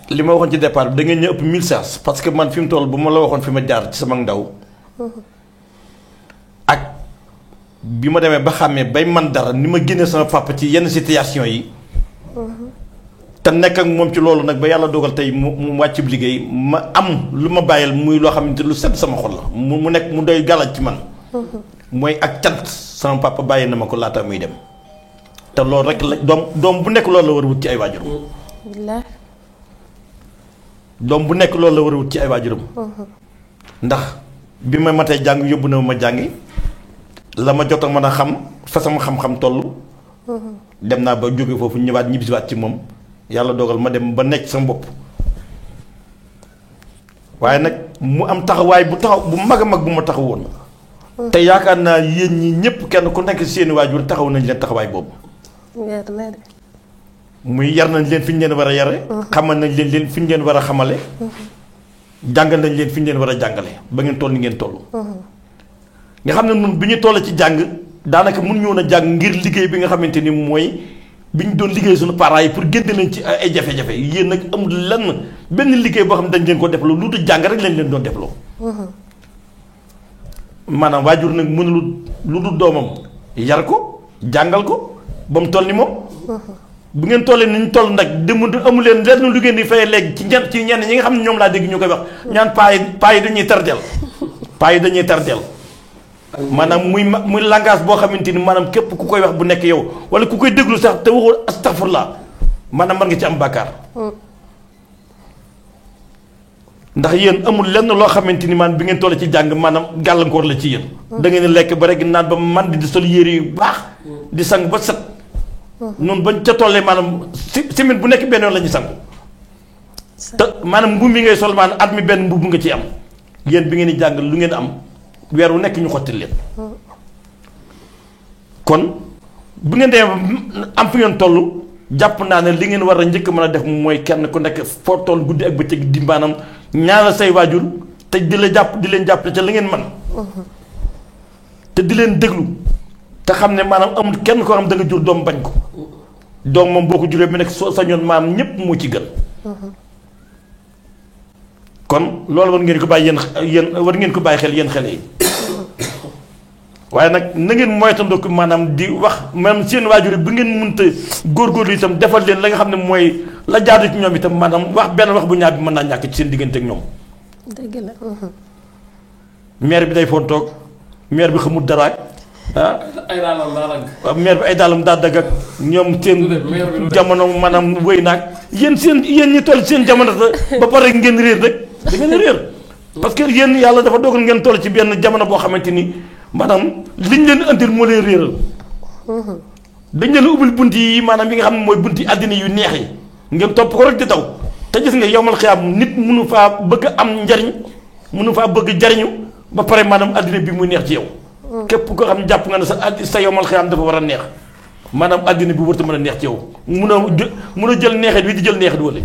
li ma waxoon ci départ bi da ngeen ñu ëpp 1000 chance parce que man fi mu toll bu ma la waxoon fi ma jaar ci sama ndaw. ak. bi ma demee ba xàmmee bay man dara ni ma génnee sama papa ci yenn situation yi. te nekk ak moom ci loolu nag ba yàlla dogal tey mu wàcc liggéey ma am lu ma bàyyil muy loo xamante lu sedd sama xol la mu nekk mu doy gàllaj ci man. mooy ak cant sama papa bàyyi na ma ko laata muy dem. te loolu rek la doom bu nekk loolu la war a wut ci ay waajuram. doom bu nekk loolu la war a wut ci ay waajuram. ndax bi ma matee jàng yóbbu na ma jàngi. la ma jot a mën a xam fa sama xam-xam toll. dem naa ba jóge foofu ñëwaat ñibbisiwaat ci moom yàlla dogal ma dem ba nekk sama bopp. waaye nag mu am taxawaay bu mag a mag bu ma taxaw woon. te yaakaar naa yéen ñi ñëpp kenn ku nekk seeni waajur taxaw nañ leen taxawaay boobu. muy yar nañ leen fi ñu leen war a yare. xamal nañ leen fi ñu leen war a xamale. jàngal nañ leen fi ñu leen war a jàngale ba ngeen toll ni ngeen toll. nga xam ne ñun bi ñu toll ci jàng daanaka mënuñu woon a jàng ngir liggéey bi nga xamante ni mooy bi ñu doon liggéey suñu parents yi pour génne leen ci ay jafe-jafe yéen nag amul lenn benn liggéey boo xam ne dañ leen ko defloo lu dul jàng rek lañ leen doon defloo. maanaam waajur nag mënul lu dul doomam yar ko jàngal ko ba mu toll ni moom. bu ngeen tollee ni ñu toll nag dem amu leen lenn lu ngeen di fay léegi ci ñenn ñi nga xam ne ñoom laa dégg ñu koy wax ñaan paa yi dañuy tardeel paa yi dañuy tardeel. maanaam muy langage boo xamante ni maanaam képp ku koy wax bu nekk yow wala ku koy déglu sax te waxul astaghfirullah maanaam mën nga ci am bàkkaar. ndax yéen amul lenn loo xamante ni maanaam bi ngeen toll ci jàng maanaam gàllankoor la ci yéen. da ngeen lekk ba rek naan ba man di sol yére yu baax. di sang ba set noonu bañ ca tollee maanaam semaine bu nekk benn yoon la ñuy sangu. te maanaam mbubb mi ngay sol maanaam at mi benn mbubb nga ci am yéen bi ngeen di jàng lu ngeen am weer wu nekk ñu xottil leen. kon bu ngeen dee am fi ngeen toll jàpp naa ne li ngeen war a njëkk mën a def mooy kenn ku nekk foo toll guddi ak bëccëg di maanaam ñaanal say waajur te di leen jàpp ca la ngeen man te di leen déglu te xam ne maanaam amul kenn koo xam da nga jur doom bañ ko doom moom boo ko juree bi nekk soo sañoon maam ñépp moo ci gën. kon loolu war ngeen ko bàyyi yéen war ngeen ko bàyyi xel yéen xale yi waaye nag na ngeen moytandiku maanaam di wax même seen waajur bi ngeen mënta góorgóorlu itam defal leen la nga xam ne mooy la jaadu ci ñoom itam maanaam wax benn wax bu ñaar bi mën naa ñàkk ci seen diggante ak ñoom. dëgg la. maire bi day fontoog maire bi xamul dara ay daalam daa dagg. waaw maire bi ay daalam daa dagg ak ñoom seen jamono maanaam wéy naag yéen ñi toll seen jamono ba pare ngeen réer rek da ngeen réer parce que yéen yàlla dafa dogal ngeen toll ci benn jamono boo xamante ni maanaam liñ leen andil moo leen réeral. dañ leen ubbil bunt yi maanaam yi nga xam ne mooy bunt yi àddina yu neex yi ngeen topp ko rek di daw te gis nga yowmal xiyaam nit mënu faa bëgg am njariñ mënu faa bëgg jariñu ba pare maanaam àddina bi muy neex ci yow. képp koo xam ne jàpp nga ne sa yowmal xiyaam dafa war a neex maanaam àddina bi warut a mën a neex ci yow mun a jël neexit wi di jël neexit wala.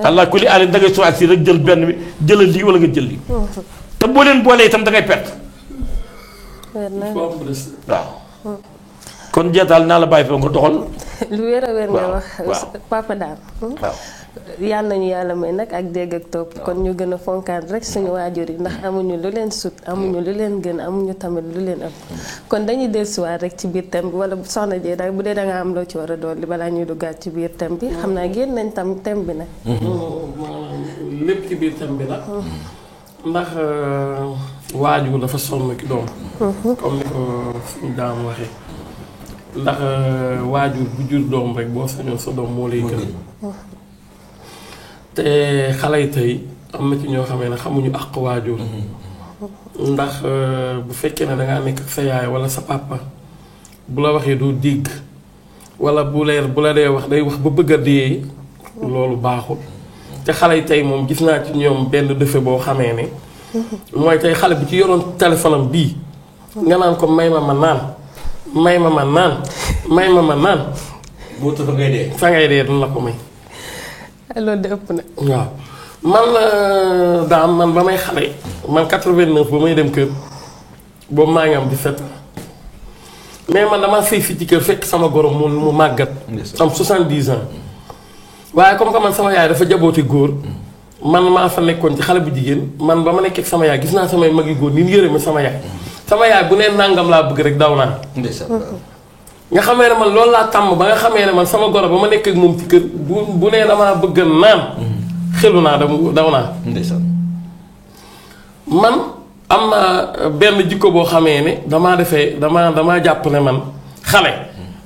allah kulli aali da ngay choisir rek jël benn bi jëlal lii wala nga jël lii. te boo leen boolee itam da ngay perte. waaw. kon jeetaal naa la bàyyi fa nga doxal. lu wér a wér nga wax. waaw papa daal. waaw. yàlla nañu yàlla may nag ak dégg ak topp kon ñu gën a fonkaan rek suñu waajur yi ndax amuñu lu leen sut amuñu lu leen gën amuñu tamit lu leen am kon dañuy dellusiwaat rek ci biir thème bi wala soxna Dieye daal bu dee da nga am loo ci war a dolli balaa ñuy duggaat ci biir thème bi xam naa génn nañ tam thème bi nag. lépp ci biir thème bi nag. ndax waajur dafa sonn ki doom. comme ni ko suñu daam waxee. ndax waajur bu jur doom rek boo sañoon sa doom moo lay gën. te xale yi tey am na ci ñoo xamee ne xamuñu àq waajur. ndax bu fekkee ne dangaa nekk ak sa yaay wala sa papa bu la waxee doo dégg wala bu la dee wax day wax ba bëgg a dee loolu baaxul. te xale yi tey moom gis naa ci ñoom benn defet boo xamee ne. mooy tey xale bi ci yoroon téléphone am bii. nga naan ko may ma naan. may ma naan. boo tëdd ngay dee. fa ngay dee dina la ko may. loolu de ëpp na. waaw man ba may xale man 89 ba may dem kër boobu maa ngi am 17 ans mais man damaa sëy fii ci kër fekk sama goro mu màggat. am 70 ans. waaye comme que man sama yaay dafa jaboote góor man maa fa nekkoon ci xale bu jigéen man ba ma nekkee sama yaay gis naa samay magi góor ni mu yërëme sama yaay. sama yaay bu nee nangam laa bëgg rek daw naa. nga xamee ne man loolu laa tàmm ba nga xamee ne man sama goro ba ma nekk ak moom ci kër bu nee damaa bëgg naan xelu naa daw naa. man am na benn jikko boo xamee ne damaa jàpp ne man xale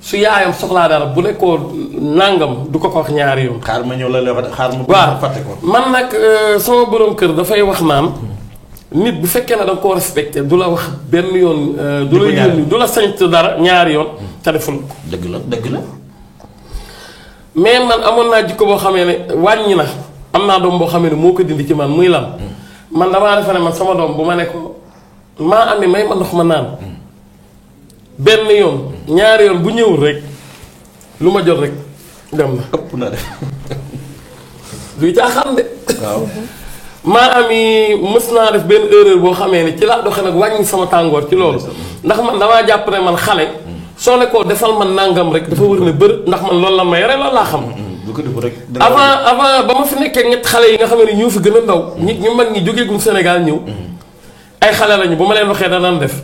su yaayam soxlaa dara bu nekkoo nangam du ko wax ñaari yoon. xaar ma ñëw la xaar ma. waaw fàtte ko. man nag sama borom kër dafay wax naan. nit bu fekkee ne da nga koo respecté du la wax benn yoon. du la yónni du la sañt dara ñaari yoon. te deful ko. dëgg la. mais man amoon naa jikko boo xamee ne wàññi na am naa doom boo xamee ne moo ko dindi ci man muy lan. man damaa defe ne man sama doom bu ma ne ko maa amee may ma ndox ma naan. benn yoon ñaari yoon bu ñëwul rek lu ma jot rek dem na. ëpp na def. luy caaxaan de. waaw. maa ami mës naa def benn erreur boo xamee ne ci laa doxee nag wàññi sama tàngoor ci loolu ndax man damaa jàpp ne man xale soo ne koo defal man nangam rek dafa wër ne bër ndax man loolu la may yore loolu laa xam. bu ko def rek. avant ba ma fi nekkee ñett xale yi nga xam ne ñoo fi gën a ndaw ñu mag ñi jógeegum Sénégal ñëw ay xale lañu bu ma leen waxee danaan def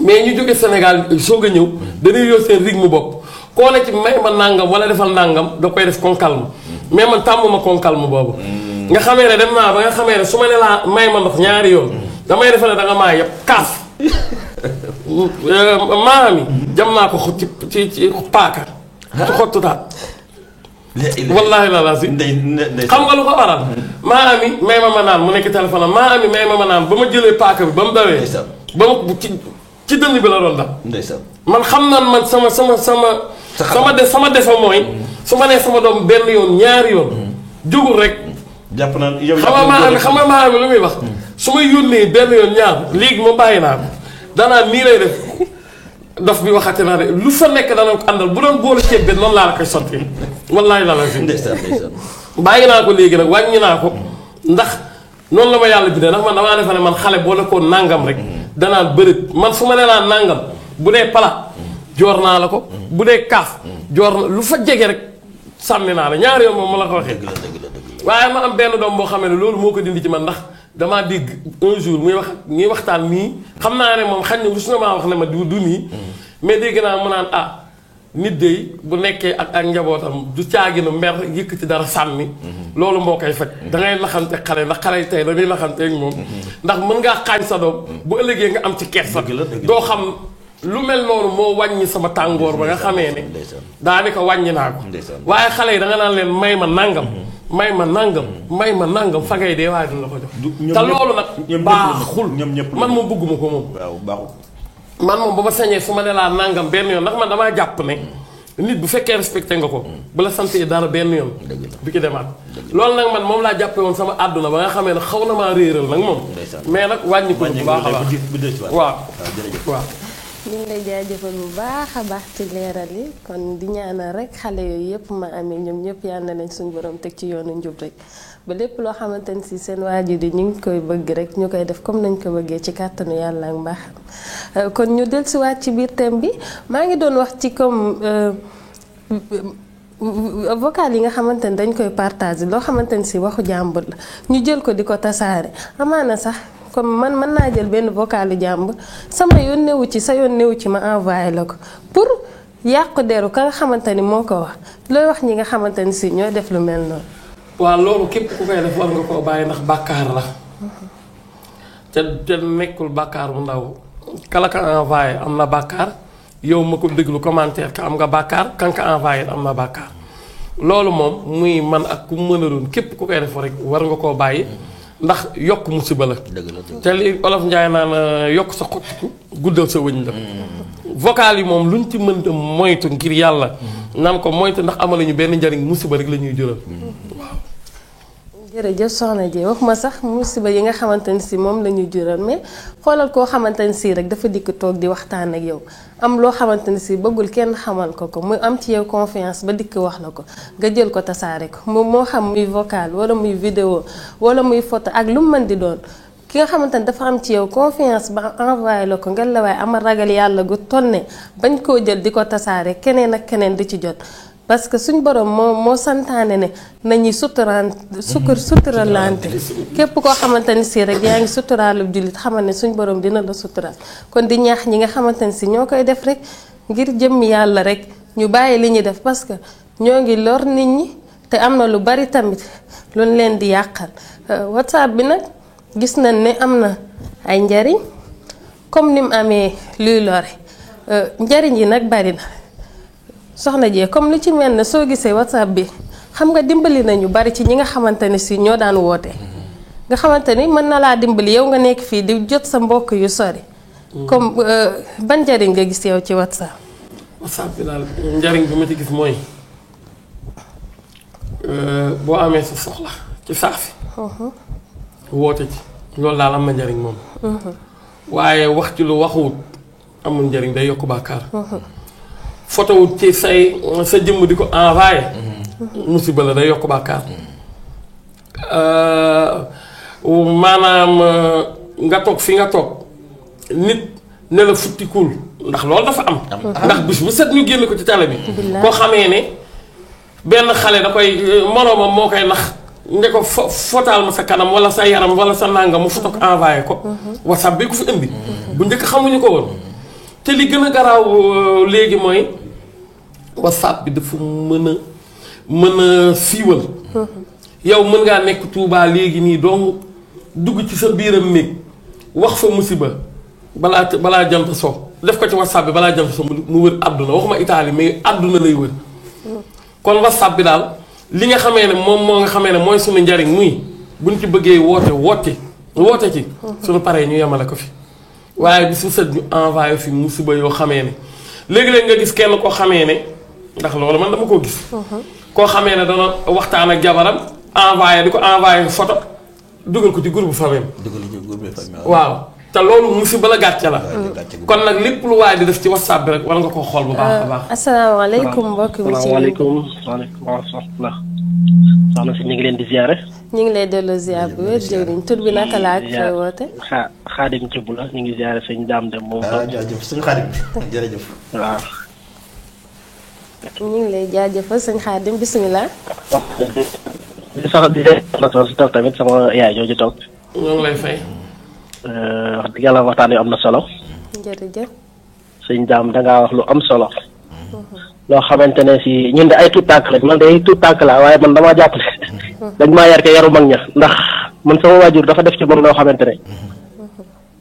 mais ñu jóge Sénégal soog a ñëw dañuy yor seen rythme bopp koo ne ci may ma nangam wala defal nangam da koy def con calme mais man tàmmuma con calme boobu. nga xamee ne dem naa ba nga xamee ne su ma ne laa may ma ndox ñaari yoon damay defe ne da nga maa yëpp kaaf maami jam naa ko ci paaka ci xottu taat wallaahi la lazim xam nga lu ko waral maami may ma naan mu nekk téléphone am maami may ma naan ba ma jëlee paaka bi ba mu dawee ba ma ci dënn bi la doon dal man xam naan man sama sama defa mooy su ma nee sama doom benn yoon ñaari yoon jógul rek jàpp naa yow xam nga maa lu muy wax su may yónnee benn yoon ñaar léegi ma bàyyi naa ko danaa nii lay def dof bi waxate naa de lu fa nekk dana ko àndal bu doon boole ceeb bi noonu laa la koy sotti wallaahi la fi bàyyi naa ko léegi nag wàññi naa ko ndax noonu la ma yàlla bindee ndax man damaa defe ne man xale boo nekkoon nangam rek danaan bërit man su ma nee naa nangam bu dee pala joor naa la ko bu dee kaaf joor na lu fa jege rek sànni naa la ñaari yoon moom ma la ko waxee waaye ma am benn doom boo xamee ne loolu moo ko dindi ci man ndax damaa dégg un jour muy waxtaan nii xam naa ne moom xañ na rus na maa wax ne ma du nii mais dégg naa mu naan nit de bu nekkee ak njabootam du caaginu mer yëkkati dara sànni loolu moo koy faj da ngay naxante xale ndax xale yi tey dañuy naxante ak moom ndax mën ngaa xaañ sa doom bu ëllëgee nga am ci kersa doo xam lu mel noonu moo wàññi sama tàngoor ba nga xamee ne daanaka wàññi naa ko waaye xale yi da nga naan leen may ma nangam may ma nangam fa ngay dee waaye duñ la ko jox te loolu nag baaxul man moom bëgguma ko moom man moom ba ma sañee su ma ne laa nangam benn yoon ndax man damaa jàpp ne nit bu fekkee respecté nga ko bu la santee dara benn yoon du ki demaat loolu nag man moom laa jàppe woon sama àdduna ba nga xamee ne xaw na maa réeral nag moom mais nag wàññi ko bu baax a baax waaw ñu ngi lay jaajëfal bu baax a baax ci leeral yi kon di ñaanal rek xale yooyu yëpp ma amee ñoom ñëpp yal na leen suñu borom teg ci yoonu njub rek ba lépp loo xamante ni si seen waajur yi ñu ngi koy bëgg rek ñu koy def comme nañ ko bëggee ci kàttanu yàlla ak mbaaxam kon ñu dellusiwaat ci biir thème bi maa ngi doon wax ci comme vocal yi nga xamante ni dañ koy partager loo xamante ni si waxu jàmbur la ñu jël ko di ko tasaare amaana sax comme man mën naa jël benn vocalu jàmbur sama yoon newu ci sa yoon newu ci ma envoyé la ko pour yàqu deru ka nga xamante ni moo ko wax looy wax ñi nga xamante ni si ñooy def lu mel noonu. waaw loolu képp ku koy def war nga koo bàyyi ndax bàkkaar la te nekkul bàkkaar bu ndaw kala ka envoyé am na bàkkaar yow ma ko déglu commentaire ka am nga bàkkaar kan ka envoyé am na bàkkaar loolu moom muy man ak ku mën a doon képp ku koy def rek war nga koo bàyyi ndax yokk musiba la te li olof njaay naan yokk sa xottiku guddal sa wëñ la vocal yi moom luñ ci mënta moytu ngir yàlla nan ko moytu ndax amaluñu benn njariñ musiba rek la ñuy jural waaw jërëjëf soxna ji wax ma sax musiba yi nga xamante ni si moom la ñuy jural mais xoolal koo xamante ni si rek dafa dikk toog di waxtaan ak yow am loo xamante ni si bëggul kenn xamal ko muy am ci yow confiance ba dikk wax la ko nga jël ko tasaare ko moom moo xam muy vocal wala muy vidéo wala muy photo ak lu mu mën di doon ki nga xamante ni dafa am ci yow confiance ba envoyé la ko nga la waaye amal ragal yàlla gu toll ne bañ koo jël di ko tasaare keneen ak keneen di ci jot parce que suñ borom moo santaane ne nañuy suturalante képp koo xamante ni si rek yaa ngi suturaalub jullit xamal ne suñ borom dina la suturaal kon di ñaax ñi nga xamante ni si ñoo koy def rek ngir jëmmi yàlla rek ñu bàyyi li ñuy def parce que ñoo ngi lor nit ñi te am na lu bari tamit luñ leen di yàqal WhatsApp bi nag gis nañ ne am na ay njariñ comme ni mu amee luy lore njariñ yi nag bari na soxna jee comme lu ci mel ne soo gisee WhatsApp bi xam nga dimbali nañu bari ci ñi nga xamante ne si ñoo daan woote nga xamante ni mën na laa dimbali yow nga nekk fii di jot sa mbokk yu sori comme ban njariñ nga gis yow ci WhatsApp. WhatsApp bi daal njariñ bi ma ci gis mooy boo amee sa soxla ci saasi woote ci loolu daal am na njariñ moom waaye wax ci lu waxuwut amul njariñ day yokk bàkkaar photo wut ci sa jëmm di ko envoyé musiba la day yokk bàkkaar maanaam nga toog fi nga toog nit ne la futtikul ndax loolu dafa am ndax bis bu set ñu génn ko ci télé bi koo xamee ne benn xale da koy moroomam moo koy nax nde ko fotaal ma sa kanam wala sa yaram wala sa nangam mu foto ko envoyé ko WhatsApp bi ku fi indi bu njëkk xamuñu ko woon te li gën a garaaw léegi mooy WhatsApp bi dafa mën a siiwal yow mën ngaa nekk Touba léegi nii donc dugg ci sa biiram néeg wax fa musiba balaa jant so def ko ci WhatsApp bi balaa jant so mu wër àdduna waxuma Italie mais àdduna lay wër kon WhatsApp bi daal li nga xamee ne moom moo nga xamee ne mooy suñu njariñ muy buñ ci bëggee woote ci suñu paree ñu yemale ko fi waaye bi su set ñu envoyé fi musiba yoo xamee ne léegi-léeg nga gis kenn koo xamee ne ndax loolu man dama koo gis. koo xamee ne dana waxtaan ak jabaram envoyé di ko envoyé photo dugal ko ci groupe famille. waaw te loolu musiba la gàcce la. kon nag lépp lu waay di def ci whatsapp bi rek war nga koo xool bu baax a baax. asalaamaaleykum mbokk mi ci waaleykum rahmatulah. soxna si ñu ngi leen di ziare. ñu ngi lay delloo ziar bu wér jëriñ tur bi naka laa ak fay woote. xaadim Thioub la ñu ngi ziare sëñ Dame Dem moom. jaajëf suñu xaadim jërëjëf. waaw. ñu ngi lay jaajëfal sëñ Xaadim bisimilah. di sax di si toog tamit sama yaay jooju toog. ñoo ngi lay fay. wax dëgg yàlla waxtaan wi am na solo. jërëjëf. sëñ Dame dangaa wax lu am solo. loo xamante ne si ñun de ay tuut tànk lañ man de ay tuut tànk laa waaye man damaa jàpp ne. dañ maa yar ke yaru mag ña ndax man sama waajur dafa def ci man loo xamante ne.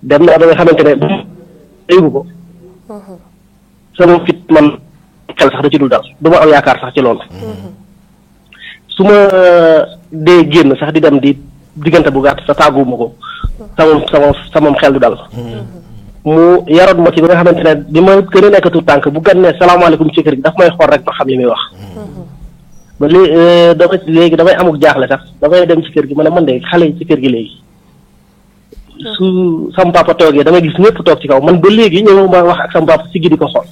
dem na ba nga xamante ne bu ko. sama fit man xel sax da ci dul dal du ma am yaakaar sax ci loolu. su ma dee génn sax di dem di diggante bu gàtt sa tàgguwuma ko sama xel du dal. mu yaroon ma ci bi nga xamante ne bi ma gën a nekk tuut tànk bu gan ne salaamaaleykum ci kër gi daf may xool rek ba xam li muy wax. ba léegi damay amuk jaaxle sax damay dem ci kër gi ma ne man de xale yi ci kër gi léegi. su sama papa toogee damay gis ñëpp toog ci kaw man ba léegi ñëw ma wax ak sama papa si gi di ko xool.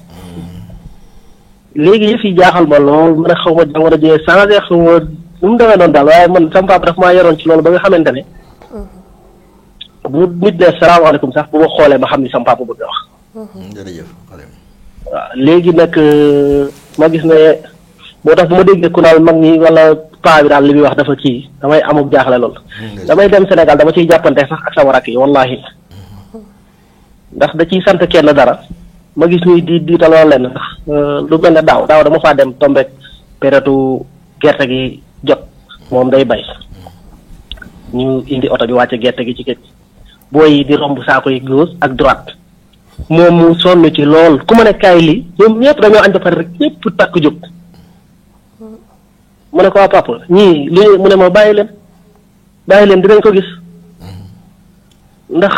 léegi yëf yi jaaxal ma lool man a xaw ma jamono jee changé xaw ma nu mu demee noonu daal waaye man sama papa daf maa yaroon ci loolu ba nga xamante ne. bu nit ne salaamaaleykum sax bu ma xoolee ma xam ni sama papa bëgg a wax. jërëjëf. waaw léegi nag ma gis ne moo tax bu ma déggee ku naan mag ñi wala paa bi daal li muy wax dafa kii damay amuk jaaxle lool. damay dem Sénégal dama ciy jàppante sax ak sama rakk yi wallaahi. ndax da ciy sant kenn dara ma gis ñuy di taloo leen ndax lu mel ne daaw dama faa dem tombeek période gerte gi jot moom day bay. ñu indi oto bi wàcce gerte gi ci kër gi. booy yi di romb saako yi gauche ak droite moom mu sonn ci lool ku ma ne kaay lii ñoom ñëpp dañoo añ ba pare rek ñëpp takk jóg mu ne ko waa papa ñii li mu ne ma bàyyi leen dinañ ko gis ndax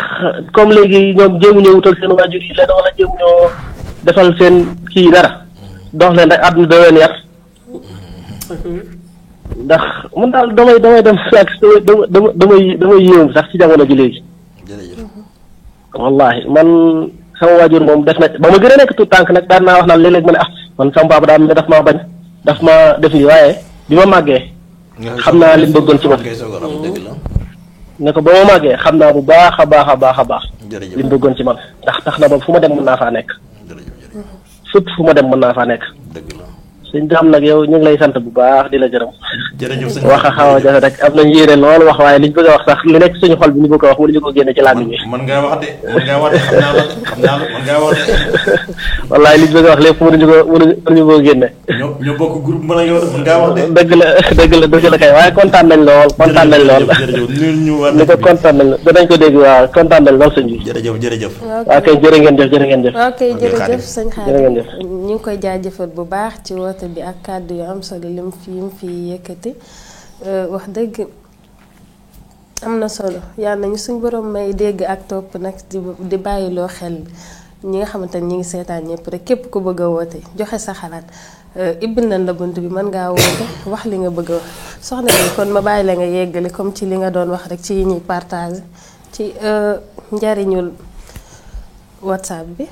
comme léegi ñoom jéemu ñoo wutal seen waajur yi leen wala jéemu ñoo defal seen kii dara dox leen rek àdduna da leen yar ndax mun daal damay dem sax damay yéemu sax ci jamono ji léegi. wallahi man sama waajur moom def na ba ma gën a nekk tuut tànk nag daan naa wax naan léeg-léeg ma ne man sama papa daa mel ne daf maa bañ daf ma def nii waaye bi ma màggee. xam naa li mu bëggoon ci man. ne ko ba ma màggee xam naa bu baax a baax. li mu bëggoon ci man ndax tax na ba fu ma dem mën naa faa nekk. fépp fu ma dem mën naa faa nekk. sëñ Dame nag yow ñu ngi lay sant bu baax di la gërëm. jërëjëf sëñ wax a xaw a jafe rek am nañ yéene lool wax waaye liñ bëgg a wax sax li nekk suñu xol bi ñu bëgg a wax mënuñu ko génne ci làmmiñ bi. mën ngaa wax de mën ngaa wax de xam naa la mën ngaa wax de. wallaay liñ bëgg a wax lépp mënuñu ko génne. ñoo bokk groupe mën a yow mën ngaa wax de. dëgg la kay waaye kontaan nañ lool. ni ko kontaan nañ danañ ko dégg waaw kontaan nañ lool sëñ bi. jërëjëf. waaw kay jërë ngeen jëf. ok jërëjëf sëñ Xaadim ñu ngi koy jaajëfal bu baax ci woote bi ak kàddu yu am solo lim fi yëkkati wax dëgg am na solo yàlla nañu suñ borom may dégg ak topp nag di bàyyiloo xel ñi nga xamante ni ñi ngi seetaan ñëpp rek képp ku bëgg a woote joxe sa xalaat ibbil nañ la bunt bi mën ngaa woote wax li nga bëgg a wax soxna bi kon ma bàyyi la nga yeggali comme ci li nga doon wax rek ci yi ñuy partage ci njariñul whatsapp bi.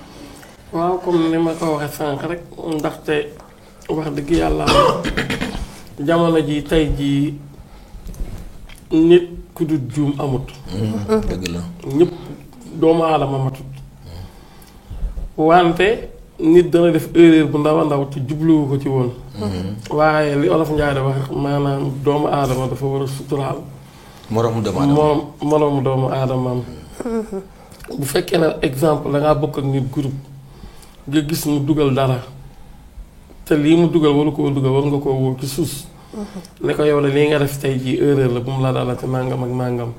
waaw comme ni ma ko waxee sànq rek ndaxte wax dëgg yàlla jamono ji tey jii nit ku dul juum amut. dëgg la ñëpp doomu aadama matut. wante nit dana def erreur bu ndaw a ndaw te jubluwu ko ci woon. waaye li olof Njaay da wax maanaam doomu aadama dafa war a suturaal. moroomu doomu aadamaam. bu fekkee ne exemple da ngaa bokk ak nit groupe nga gis mu dugal dara. te lii mu dugal waru koo dugal war nga koo woo ci suus. ne ko yow la lii nga def tey jii erreur la bu mu la dala te nangam ak nangam.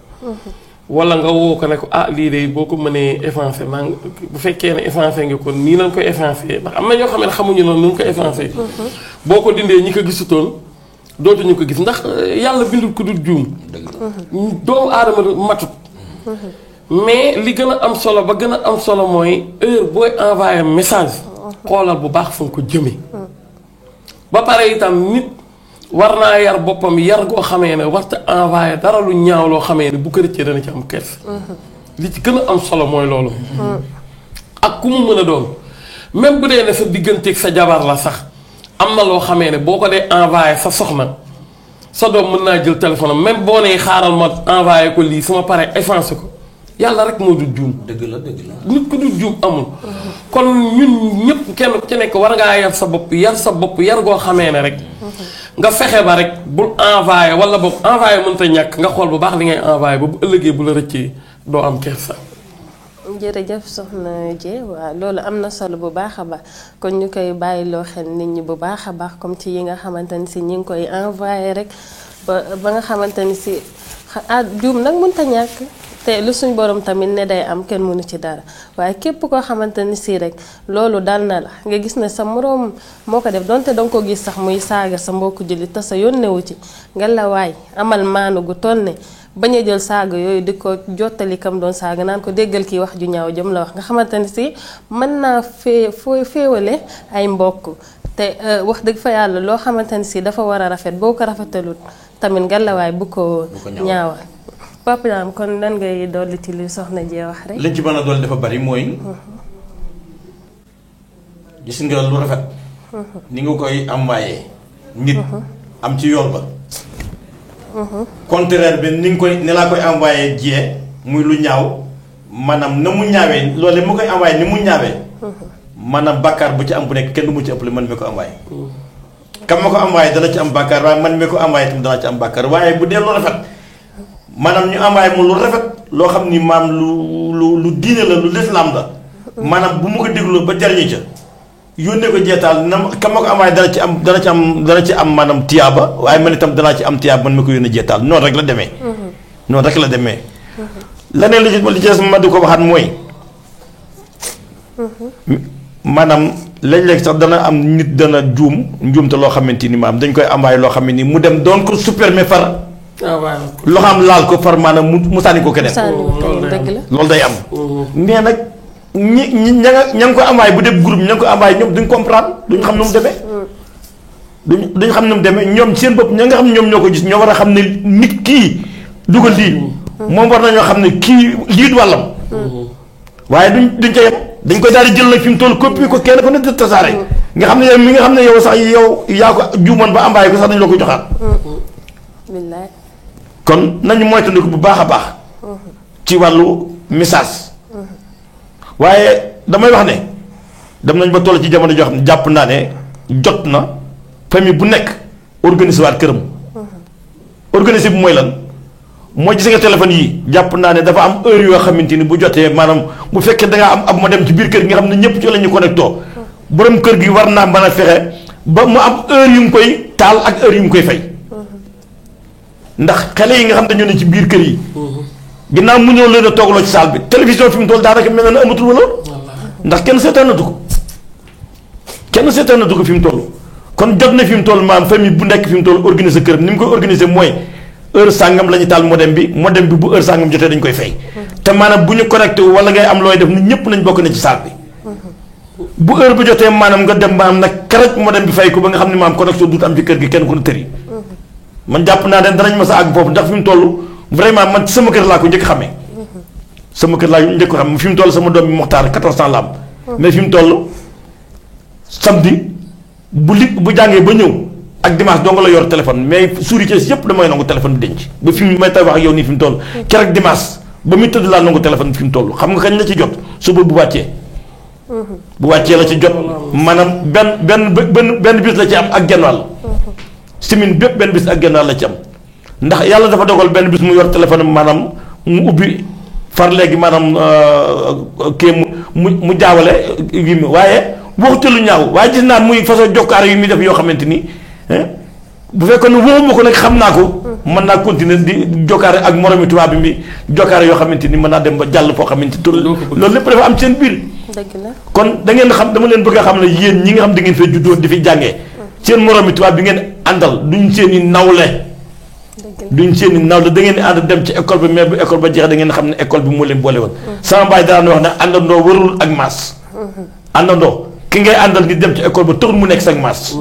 wala nga woo ko ne ko lii de boo ko mënee effacé bu fekkee ne effacé nga ko nii lañ koy effacé ndax am na ñoo xam ne xamuñu noonu nu mu ko effacé. boo ko dindee ñi ko gisutoon dootuñu ko gis ndax yàlla bindul ku dul juum. doomu aadama matut. mais li gën a am solo ba gën a am solo mooy heure booy envoyé message. xoolal bu baax fu nga ko jëmee. ba pare itam nit war naa yar boppam yar goo xamee ne warta envoyé dara lu ñaaw loo xamee ne bu ko rëccee dana ci am kers li ci gën a am solo mooy loolu ak ku mu mën a doon même bu dee ne sa digganteeg sa jabar la sax am na loo xamee ne boo ko dee envoyé sa soxna sa doom mën naa jël téléphone am même boo nee xaaral ma envoyé ko lii su ma paree effacé ko yàlla rek moo du juum. dëgg la dëgg la. nit ku du juum amul. kon ñun ñëpp kenn ku ci nekk war ngaa yar sa bopp yar goo xamee ne rek. nga fexe ba rek bul envoyé wala boog envoyé mënta ñàkk nga xool bu baax li ngay envoyé ba bu ëllëgee bu la rëccee doo am kersa. jërëjëf soxna Dieng waaw loolu am na solo bu baax a baax kon ñu koy bàyyiloo xel nit ñi bu baax a baax comme ci yi nga xamante ni si ñi ngi koy envoyé rek ba nga xamante ni si juum nag mënta ñàkk te lu suñ borom tamit ne day am kenn mënu ci dara waaye képp koo xamante ni si rek loolu dal na la nga gis ne sa moroom moo ko def donte danga ko gis sax muy saaga sa mbokku jullit te sa yónnewu ci nga la waay amal maanu gu toll ne bañ a jël saaga yooyu di ko jottali kam doon saaga naan ko déggal kii wax ju ñaaw jëm la wax nga xamante ni si mën naa féewale ay mbokk te wax dëgg fa yàlla loo xamante ni si dafa war a rafet boo ko rafetalut tamit ngelawaay bu ko ñaawal. Papa Dame kon lan ngay dolli ci li soxna Dieng wax rek. liñ ci mën a dolli dafa bari mooy. gis nga lu rafet. ni nga koy envoyé. nit am ci yool ba. contraire bi ni nga koy ni laa koy envoyé Dieng muy lu ñaaw maanaam na mu ñaawee loolu mu koy envoyé ni mu ñaawee. maanaam bàkkaar bu ci am bu nekk kenn du mu ci ëppale man mi ko envoyé. kam ma ko envoyé dana ci am bàkkaar waaye man mi ko envoyé tamit dana ci am bàkkaar waaye bu dee lu rafet maanaam ñu envoyé mu lu rafet loo xam ni maam lu diine la lu lislaam la maanaam bu mu ko dégloo ba jariñu ca yónnee ko jeetaal na kam ma ko envoyé dana ci am maanaam tiyaaba waaye man itam danaa ci am tiyaaba man mi ko yónnee jeetaal noonu rek la demee. noonu rek la demee. leneen li ci des ma di ko waxaat mooy. maanaam léeg-léeg sax dana am nit dana njuum te loo xamante ni maam dañ koy envoyé loo xam ne ni mu dem doon ko supprimer far. loo xam laal ko far maanaam mu sànni ko keneen. loolu day am. mais nag ña nga ko envoyé bu def groupe ña nga ko envoyé ñoom duñ comprendre duñ xam nu mu demee. duñ xam nu mu demee ñoom seen bopp ña nga xam ñoom ñoo ko gis ñoo war a xam ne nit kii dugal lii. moom war nañoo xam ne kii lii wàllam. waaye duñ ca yem. dañ koy daal di jël nag fi mu toll copie ko kenn ko ne tasaare nga xam ne yow mi nga xam ne yow sax yow yaa ko juumoon ba envoyé ko sax dañu la ko joxaat. billaay. kon nañu moytandiku bu baax a baax. ci wàllu message. waaye damay wax ne dem nañ ba toll ci jamono joo xam ne jàpp naa ne jot na famille bu nekk organiser waat këram. organiser bi mooy lan. mooy gis nga téléphone yi jàpp naa ne dafa am heure yoo xamante ni bu jotee maanaam bu fekkee da ngaa am ab modem ci biir kër gi nga xam ne ñëpp ci la ñu connecté borom kër gi war naa mën a fexe ba mu am heure yu mu koy taal ak heure yu mu koy fay. ndax xale yi nga xam dañoo ne ci biir kër yi. ginnaaw mu ñëw leen a toogaloo ci salle bi télévision fi mu toll daanaka mel na amatul wala. ndax kenn seetaanatu ko. kenn seetaanatu ko fi mu toll. kon jot na fi mu toll maam famille bu nekk fi mu toll organiser këram ni mu koy organiser mooy. heure sàngam la ñu taal modem bi bu heure sàngam jotee dañ koy fay. te maanaam bu ñu connecté wu wala ngay am looy def nit ñëpp nañ bokk na ci salle bi. bu heure bu jotee maanaam nga dem maanaam nag karaj modem bi fay ko ba nga xam ne maanaam connexion duut am ci kër gi kenn ku ne tëri. man jàpp naa ne danañ ma sa àgg foofu ndax fi mu toll vraiment man sama kër laa ko njëkk xamee. sama kër laa ko njëkk xam fi mu toll sama doom bi Moxtaar 14 ans la am. mais fi mu toll samedi bu jàngee ba ñëw. ak dimanche dong la yor téléphone mais suuri Cees yëpp damay nangu téléphone bi denc ba fi mu may tay wax ak yow nii fi mu toll keroog dimanche ba muy tëdd laa nangu téléphone bi fi mu toll xam nga kañ la ci jot suba bu wàccee. bu wàccee la ci jot maanaam benn bis la ci am ak genn wàll. semaine bépp benn bis ak genn wàll la ci am ndax yàlla dafa dogal benn bis mu yor téléphone maanaam mu ubbi far léegi maanaam kii mu jaawale yi waaye waxtu lu ñaaw waaye gis naa muy façon jokkaar yu muy def yoo xamante ni. bu fekkoon ne wóobu ma ko nag xam naa ko mën naa continuer di jokkaare ak moromi tubaab bi mi jokkaare yoo xamante ni mën naa dem ba jàll foo xamante ni loolu lépp dafa am seen biir. dëgg la kon da ngeen xam dama leen bëgg a xam ne yéen ñi nga xam da ngeen fee juddoo di fi jàngee seen moromi tubaab bi ngeen àndal duñ seen i nawle. duñ seen i nawle da ngeen di ànd dem ci école bi mais bu école ba jeexee da ngeen xam ne école bi moo leen boole woon. sama baay daan wax ne àndandoo warul ak maas. àndandoo ki ngay àndal di dem ci école ba taxul mu nekk sax maas.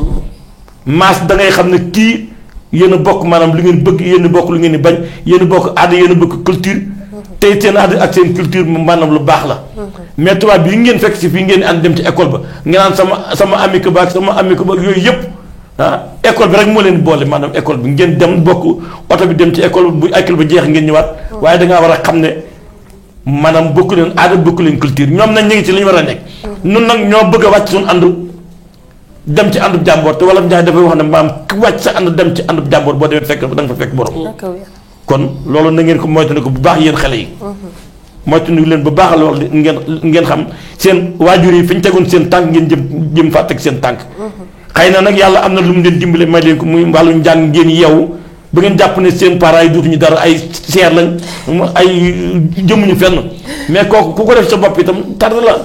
maas da ngay xam ne kii yéen a bokk maanaam lu ngeen bëgg yéen a bokk lu ngeen di bañ yéen a bokk aada yéen a bokk culture tey seen aada ak seen culture maanaam lu baax la mais tubaab bi ngeen fekk si fii ngeen ànd dem ci école ba nga naan sama ami ko ba ak sama ami ko ba yooyu yëpp école bi rek moo leen boole maanaam école bi ngeen dem bokk oto bi dem ci école bu école ba jeex ngeen ñëwaat waaye dangaa war a xam ne maanaam bokku leen aada bokku leen culture ñoom nag ñu ngi ci li ñu war a nekk nun nag ñoo bëgg a wàcc suñu àndu dem ci àndub jàmboor te wala Njaay dafay wax ne maam ku wàcc sa ànd dem ci àndub jàmboor boo demee fekk da nga fa fekk borom kon loolu na ngeen ko moytandiku bu baax yéen xale yi moytandiku leen bu baax loolu ngeen xam seen waajur yi fi ñu tegoon seen tànk ngeen jëm faa teg seen tànk xëy na nag yàlla am na lu mu leen dimbale may leen ko muy wàllu njàng ngeen yeewu ba ngeen jàpp ne seen parents yi dootuñu dara ay seer lañ ay jëmuñu fenn mais kooku ku ko def sa bopp itam tarde la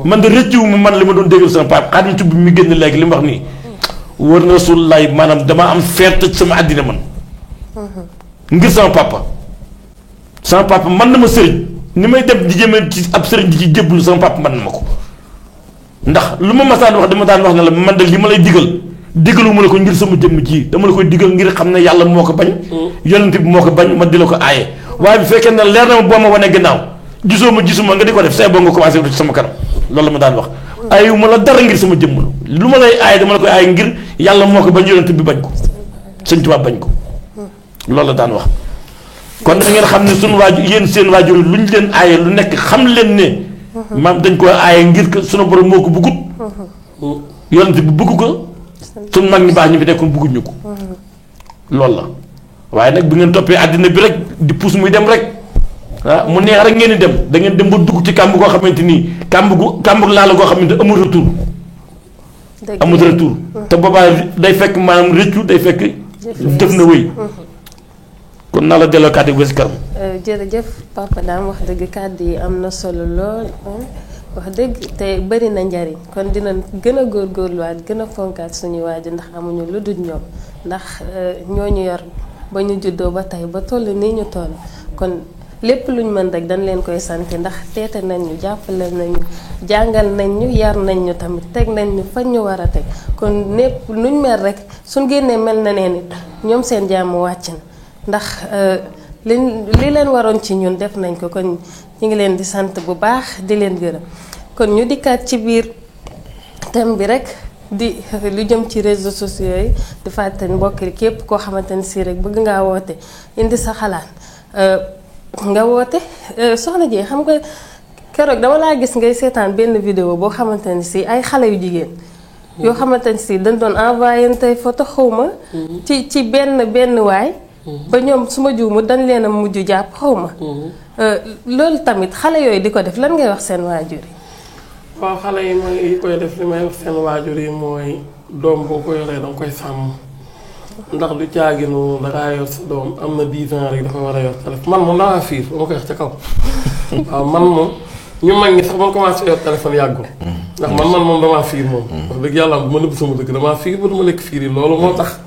man de rëccu man li ma doon déglu sama papa Xaadim Tub mi génn léegi li mu wax nii wër na sul lay maanaam damaa am fierté ci sama àddina man ngir sama papa man na ma sëriñ ni may dem di jëmee ci ab sëriñ di ci jébbalu sama papa man na ma ko ndax lu ma masaan wax dama daan wax ne la man de li ma lay digalu ma la ko ngir sama jëmm ji dama la koy digal ngir xam ne yàlla moo ko bañ yonent bi moo ko bañ ma di la ko aaye waaye bu fekkee ne leer na ma boo ma wane gannaaw gisuma nga di ko def say boo nga commencé ci sama kanam loolu la ma daan wax aayu ma la dara ngir sama jëmm lu ma lay aaye dama la koy aaye ngir yàlla moo ko bañ yonent bi bañ ko Sëñ Tuubaa bañ ko loolu la daan wax kon da ngeen xam ne suñu waajur yéen seen waajur lu ñu leen aaye lu nekk xam leen ne maam dañ koy aaye ngir que sunu borom moo ko bëggut yonent bi bëgg ko suñu mag ñi baax ñu fi nekkoon bëgguñu ko loolu la waaye nag bu ngeen toppee àddina bi rek di puus muy dem rek mu neex rek ngeen di dem da ngeen dem ba dugg ci kàmb goo xamante nii kàmb laala goo xamante amul retour te boobaa day fekk maanaam rëccu day fekk def na wéy kon naa la delloo kàddu gi ba si kanam. jërëjëf Papa Dame wax dëgg kàddu yi am na solo lool wax dëgg te bëri na njariñ kon dina gën a góorgóorluwaat gën a fonkaat suñu waajur ndax amuñu lu dul ñoom ndax ñoo ñu yor ba ñu juddoo ba tey ba toll nii ñu toll kon lépp luñ mën rek dañ leen koy sant ndax teete nañ ñu jàppale nañ ñu jàngal nañ ñu yar nañ ñu tamit teg nañ ñu fañ ñu war a teg kon népp nuñ mel rek suñ génnee mel na nee nit ñoom seen jàmm wàcc na ndax li leen waroon ci ñun def nañ ko kon ñu ngi leen di sant bu baax di leen gërëm kon ñu dikkaat ci biir thème bi rek di lu jëm ci réseaux sociaux yi di fàttali mbokk képp koo xamante ni si rek bëgg ngaa woote indi sa xalaat nga woote soxna ji xam nga keroog dama laa gis ngay seetaan benn vidéo boo xamante ni si ay xale yu jigéen yoo xamante ni si dañ doon envoyé tey photo xawma ci benn waay ba ñoom su ma juumu dañ leen a mujj jàpp xawma loolu tamit xale yooyu di ko def lan ngay wax seen waajur yi waaw xale yi mooy koy def li may wax seen waajur yi mooy doom boo ko yoree danga koy sàmm ndax du caaginu dangaa yor sa doom am na 10 ans rek dafa war a yor téléphone man moom damaa fiir ba ma koy wax ca kaw waaw man moom ñu mag ñi sax man commencé yor téléphone yàggul ndax man moom damaa fiir moom wax dëgg yàlla bu ma nëbb sama dëgg damaa fiir ba du ma lekk fiir yi loolu moo tax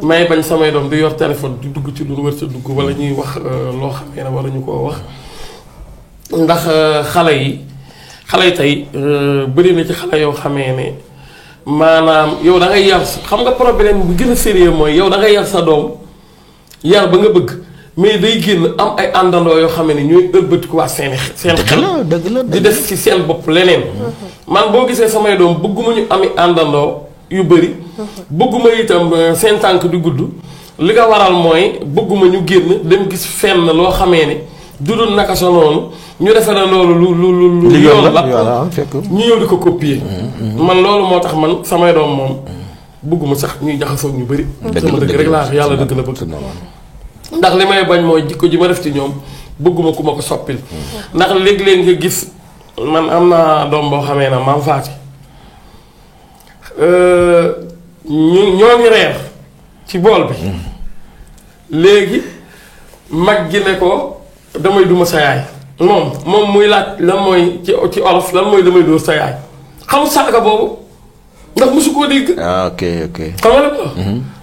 may bañ samay doom di yor téléphone di dugg ci lu wër sa dugg wala ñuy wax loo xamee ne wala ñu koo wax ndax xale yi tey bëri na ci xale yoo xamee ne maanaam yow da ngay yar xam nga problème bu gën a sérieux mooy yow da ngay yar sa doom yar ba nga bëgg mais day génn am ay àndandoo yoo xam ne ñooy ëlbatiku waa seen xel di def ci seen bopp leneen man boo gisee samay doom bëgguma ñu ami àndandoo yu bëri bëgguma itam seen tànk di gudd li nga waral mooy bëgguma ñu génn dem gis fenn loo xamee ne du dul naka sa noonu ñu defee na loolu lu yoon la ñu ñëw di ko copier man loolu moo tax man samay doom moom bëgguma sax ñuy jaxasoo ñu bëri sama dëgg rek laa yàlla dëgg la bëgg ndax li may bañ mooy jikko ji ma def ci ñoom bëgguma ku ma ko soppil ndax léeg-léeg nga gis man am naa doom boo xamee na maam faati ñoo ngi reer ci bool bi léegi mag gi ne ko damay duma sa yaay moom muy laaj lan mooy ci olof lan mooy damay dóor sa yaay xamul saaga boobu ndax mosu koo dégg. ok xam nga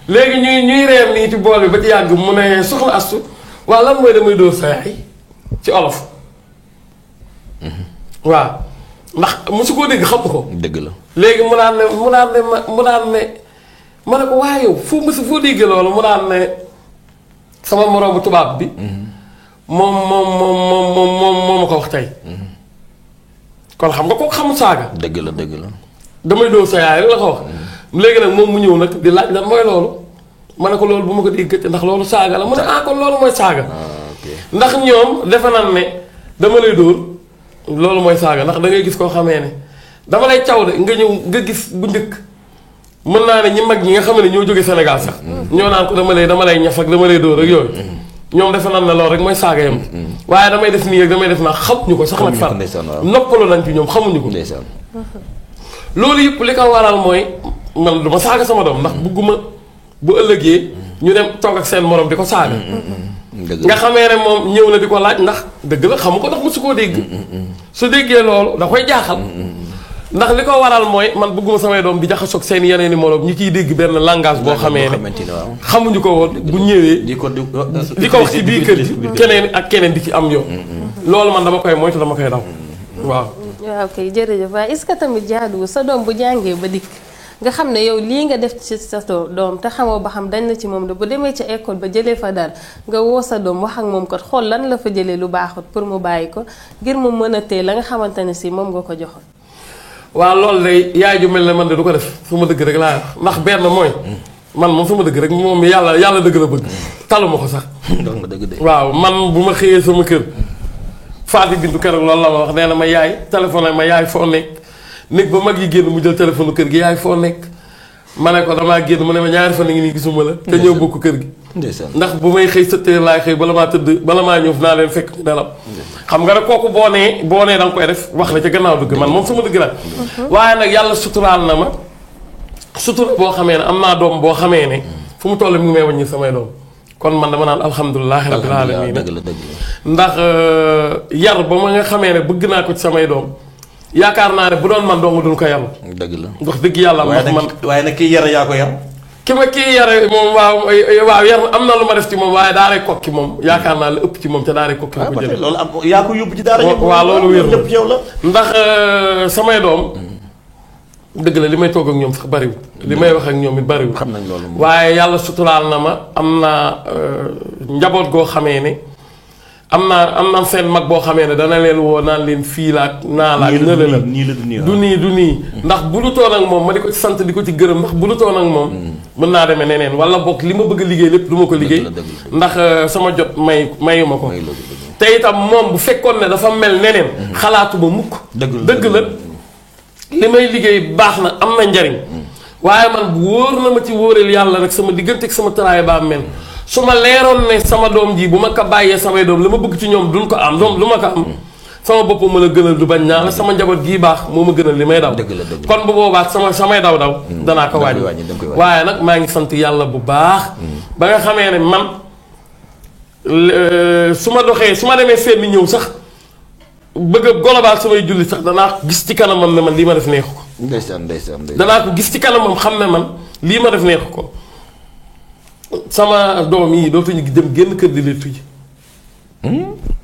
léegi ñuy reer nii ci bool bi ba ci yàgg mu ne soxna Astu waaw lan mooy damay dóor sa yaay ci olof waaw ndax mosu koo dégg xam ko. dëgg la léegi mu naan ne ma ne ko waaye yow foo déggee loolu mu daan ne sama moroomu tubaab bi. moom ma ko wax tey. kon xam nga kooku xamul saaga. dëgg la. damay dóor sa yaay rek la ko wax. léegi nag moom mu ñëw nag di laaj lan mooy loolu. ma ne ko loolu bu ma ko déggee ndax loolu saaga la mu ne kon loolu mooy saaga. ndax ñoom defe nan ne dama lay dóor loolu mooy saaga ndax da ngay gis koo xamee ne dama lay caw de nga ñëw nga gis bu njëkk mën naa ne ñi mag ñi nga xam ne ñoo jóge Sénégal sax. ñoo naan ko dama lay ñaf ak dama lay dóor ak yooyu. ñoom defe nan ne loolu rek mooy saaga yam waaye damay def nii ak damay def naa xamuñu ko sax nag far noppalu nañ ci ñoom xamuñu ko. loolu yëpp li ko waral mooy man du ma saaga sama doom ndax bugguma bu ëllëgee ñu dem toog ak seen morom di ko saaga. nga xamee ne moom ñëw na di ko laaj ndax dëgg la xamu ko ndax mosu koo dégg. su déggee loolu da koy jaaxal. ndax li ko waral mooy man bëgguma samay doom di jaxasoog seen yeneen i morom ñu ciy dégg benn langage boo xamee ne xamuñu ko woon bu ñëwee di ko wax ci biir kër gi keneen ak keneen di ci am yow. loolu man dama koy moytu dama koy daw waaw. waaw kay jërëjëf waaye est-ce que tamit jaaduwul sa doom bu jàngee ba dikk nga xam ne yow lii nga def ci sa doom te xamoo ba xam dañ la ci moom de bu demee ca école ba jëlee fa daal nga woo sa doom wax ak moom kat xool lan la fa jëlee lu baaxut pour mu bàyyi ko ngir mu mën a téye la nga xamante ne si moom nga ko joxoon. waaw loolu day yaay ju mel ne man de du ko def su ma dëgg rek laa ndax benn mooy man moom sama dëgg rek moom yàlla dëgg la bëgg taluma ko sax. waaw man bu ma xëyee sama kër Fatou Bintou keroog loolu la ma wax nee na ma yaay téléphone ma yaay foo nekk ba mag yi génn mu jël téléphone kër gi yaay foo nekk ma ne ko damaa génn mu ne ma ñaari fan ngi nii gisuma la te ñëw bokk kër gi ndax bu may xëy 7 heures laay xëy bala maa tëdd bala maa ñëw naa leen fekk ñu nelaw xam nga rek kooku boo nee da nga koy def wax la ca gannaaw dëgg man moom sama dëgg la waaye nag yàlla suturaal na ma sutura boo xamee ne am naa doom boo xamee ne fu mu toll mi ngi may wàññi samay doom kon man dama naan alhamdulilah rabbil alamin ndax yar ba ma nga xamee ne bëgg naa ko ci samay doom yaakaar naa ne bu doon man dong duñ ko yar. dëgg la wax dëgg yàlla. waaye nag kii yar yaa ko yar. ki ma kii yare moom waaw yar am na lu ma def ci moom waaye daaray kokki moom yaakaar naa la ëpp ci moom te daaray kokki. ko jëlee loolu am yaa ko yóbbu ci daara ñëpp. waaw loolu wér ñëpp yow la. ndax samay doom dëgg la li may toog ak ñoom sax bariwul. li may wax ak ñoom it bariwul. xam nañ loolu waaye yàlla suturaal na ma am naa njaboot goo xamee ne. am naa seen mag boo xamee ne dana leen woo naan leen fii laa naa laa du nii ndax bu lu toon ak moom ma di ko ci sant di ko ci gërëm ndax bu lu toon ak moom mën naa demee neneen wala bokk li ma bëgg a liggéey lépp du ma ko liggéey ndax sama jot mayu ma ko te itam moom bu fekkoon ne dafa mel neneen xalaatuma mukk dëgg la li may liggéey baax na am na njariñ waaye man bu wóor na ma ci wóoreel yàlla rek sama diggante ak sama taraay baa mel su ma leeroon ne sama doom ji bu ma ko bàyyee samay doom la ma bëgg ci ñoom duñ ko am doom lu ma ko am sama bopp ma la gënal du bañ naa la sama njaboot gii baax moo ma gënal li may daw kon bu boobaa samay daw danaa ko wàññi waaye nag maa ngi sant yàlla bu baax ba nga xamee ne man su ma doxee su ma demee fenn ñëw sax bëgg a golobaal samay julli sax danaa ko gis ci kanamam ne man lii ma def neexu ko danaa ko gis ci kanamam xam ne man lii ma def neexu ko sama doom yi dootuñu dem génn kër di léttu ji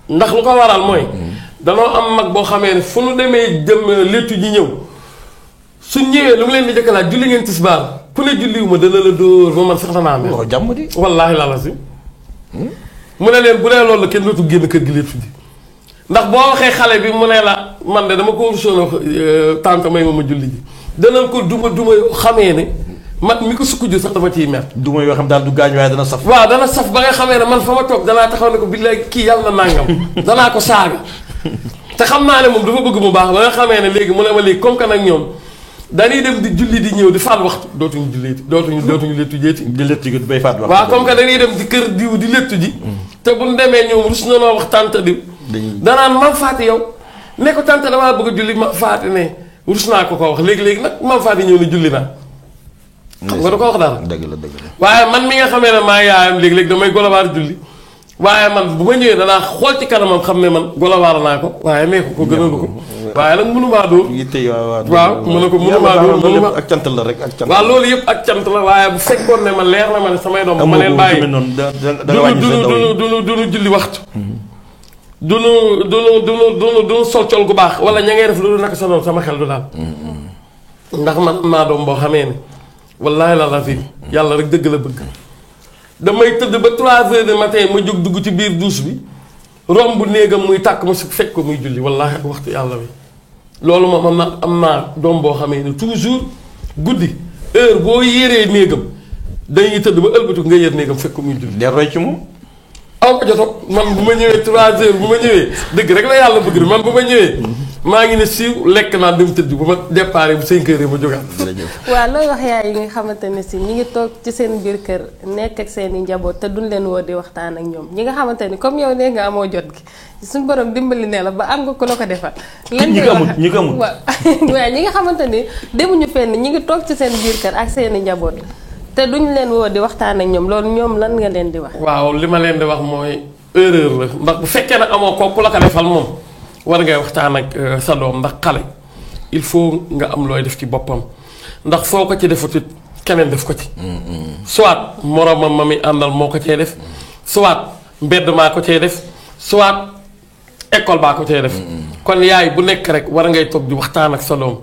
ndax lu ko waral mooy danoo am mag boo xamee ne fu nu demee dem léttu ji ñëw suñ ñëwee lu mu leen di jëkkalaat julli ngeen tisbaar ku ne julliwuma dana la dóor ba man sax danaa mel jàmm di wallaahi la si mu ne leen bu dee loolu la kenn dootu génn kër gi léttu ji ndax boo waxee xale bi mu ne la man de dama ko rusoon tànk may ma julli ji danañ ko duma yoo xamee ne man mi ko sukk ju sax dafa ciy mer. duma yoo xam daal du gaañ waaye dana saf. waaw dana saf ba nga xamee ne man fa ma toog danaa taxaw ne ko billaay kii yàlla na nàngam danaa ko saaga te xam naa ne moom dafa bëgg mu baax ba nga xamee ne léegi mu ne ma léegi comme que nag ñoom dañuy dem di julli di ñëw di faat waxtu dootuñu julleeti dootuñu léttu jeeti. di léttu ji bay faat waxtu. waaw comme que dañuy dem di kër diw di léttu ji. te bu ñu demee ñoom rus na noo wax tante diw. danaan mam faati yow ne ko tante damaa bëgg a julli ma faati ne rus naa ko wax léegi nag mam faati ñëw ne julli naa xam nga da ko wax dara dëgg la waaye man mi nga xamee ne maa yaayam léegi-léegi damay golobaar julli waaye man bu ma ñëwee danaa xool ci kanamam xam ne man golobaar naa ko waaye nee ko gënalu ko waaye nag mënumaa dóor waaw mu ne ko mënumaa dóor mënuma ak cant la rek ak cant waaw loolu yëpp ak cant la waaye bu fekkoon ne man leer na ma ne samay doom ba ma leen bàyyi dunu julli waxtu dunu sol col gu baax wala ña ngay def loolu naka sa doom sama xel du daal ndax man am naa doom boo xamee ne wallaahi la fi yàlla rek dëgg la bëgg. damay tëdd ba 3 heures du matin ma jóg dugg ci biir douche bi romb néegam muy tàkk ma si fekk ko muy julli wallaahi ak waxtu yàlla bi. loolu moom am naa doom boo xamee ne toujours guddi heure boo yéree néegam dañuy tëdd ba ëlbatu nga yér néegam fekk ko muy julli. de roy ci moom. aw ko joto man bu ma ñëwee 3 heures bu ma ñëwee dëgg rek la yàlla bëgg man bu ma ñëwee maa ngi ne siiw lekk naa dem tëdd bu ma départ bu 5 heures ma jógaat. waaw looy wax yaay yi nga xamante ne si ñi ngi toog ci seen biir kër nekk ak seen i njaboot te duñ leen woo di waxtaan ak ñoom ñi nga xamante ni comme yow nee nga amoo jot gi suñu borom dimbali ne la ba am nga ku la ko defal. lan ñi ko amul ñi ko amul. waaw ñi nga xamante ni demuñu fenn ñi ngi toog ci seen biir kër ak seen i njaboot te duñ leen woo di waxtaan ak ñoom loolu ñoom lan nga leen di wax. waaw li ma leen di wax mooy erreur la ndax bu fekkee nag amoo kooku la ko defal moom war ngay waxtaan ak sa doom ndax xale il faut nga am looy def ci boppam ndax foo ko ci defut keneen def ko ci. soit moromam ma mi àndal moo ko cee def soit mbedd maa ko cee def soit école baa ko cee def. kon yaay bu nekk rek war ngay toog di waxtaan ak sa doom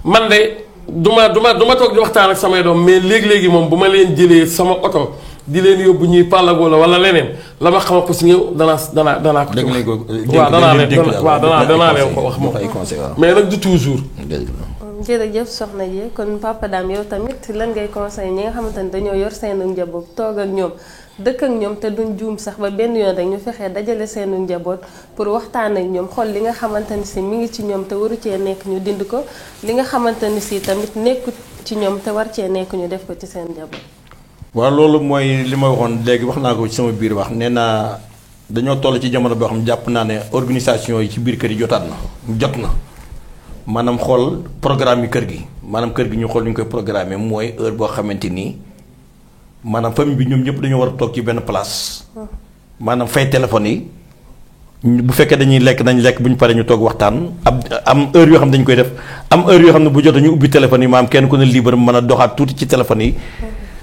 man de. duma toog di waxtaan ak samay doom mais léegi-léegi moom bu ma leen jëlee sama oto di leen yóbbu ñuy pàllagoo la wala leneen la ma xam ko si ñëw danaa ko waaw danaa leen ko wax moom mais nag du toujours. jërëjëf soxna ji kon papa Dame yow tamit lan ngay conseil ñi nga xamante ni dañoo yor seen njaboot toog ak ñoom dëkk ak ñoom te duñ juum sax ba benn yoon rek ñu fexee dajale seen njaboot pour waxtaan ak ñoom xool li nga xamante ni si mi ngi ci ñoom te waru cee nekk ñu dind ko li nga xamante ni si tamit nekkut ci ñoom te war cee nekk ñu def ko ci seen njaboot. waaw loolu mooy li ma waxoon léegi wax naa ko ci sama biir wax nee naa dañoo toll ci jamono boo xam jàpp naa ne organisation yi ci biir kër yi jot na maanaam xool programme yi kër gi maanaam kër gi ñu xool ñu koy programmer mooy heure boo xamante ni maanaam famille bi ñoom ñëpp dañoo war a toog ci benn place maanaam fay téléphone yi bu fekkee dañuy lekk nañ lekk bu ñu paree ñu toog waxtaan am heure yoo xam ne dañu koy def am heure yoo xam ne bu jotee ñu ubbi téléphone yi maanaam kenn ku ne libre mën a doxaat tuuti ci téléphone yi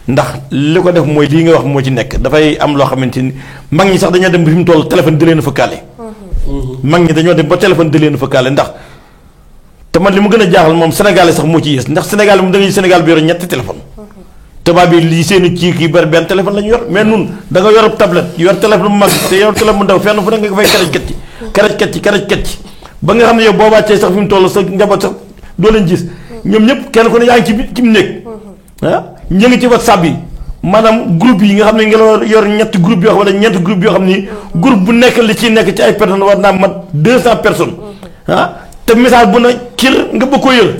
ndax li ko def mooy lii nga wax moo ci nekk dafay am loo xamante ni mag ñi sax dañoo dem ba fi mu toll téléphone di leen fa kaale mag ñi dañoo dem ba téléphone di leen fa kaale ndax te man li mu gën a jaaxal moom Sénégal sax moo ci yées ndax Sénégal moom da ngay Sénégal bi yor ñetti téléphone tubaab bi lii seeni ci kii bari benn téléphone la ñu yor mais nun da nga yor tablette yor téléphone bu mag te yor téléphone bu ndaw fenn fu ne nga fay karaj ket ci ba nga xam ne yow boo wàccee sax fi mu toll sa njaboot sax doo leen gis ñoom ñëpp kenn ku ne yaa ngi ci mu nekk ñu ngi ci WhatsApp bi maanaam groupe yi nga xam ne nga yor ñetti groupe yoo xam ne ñeenti groupe yoo xam ni groupe bu nekk li ciy nekk ci ay personnes war naa mat 200 personnes te message bu na kil nga bëgg koo yër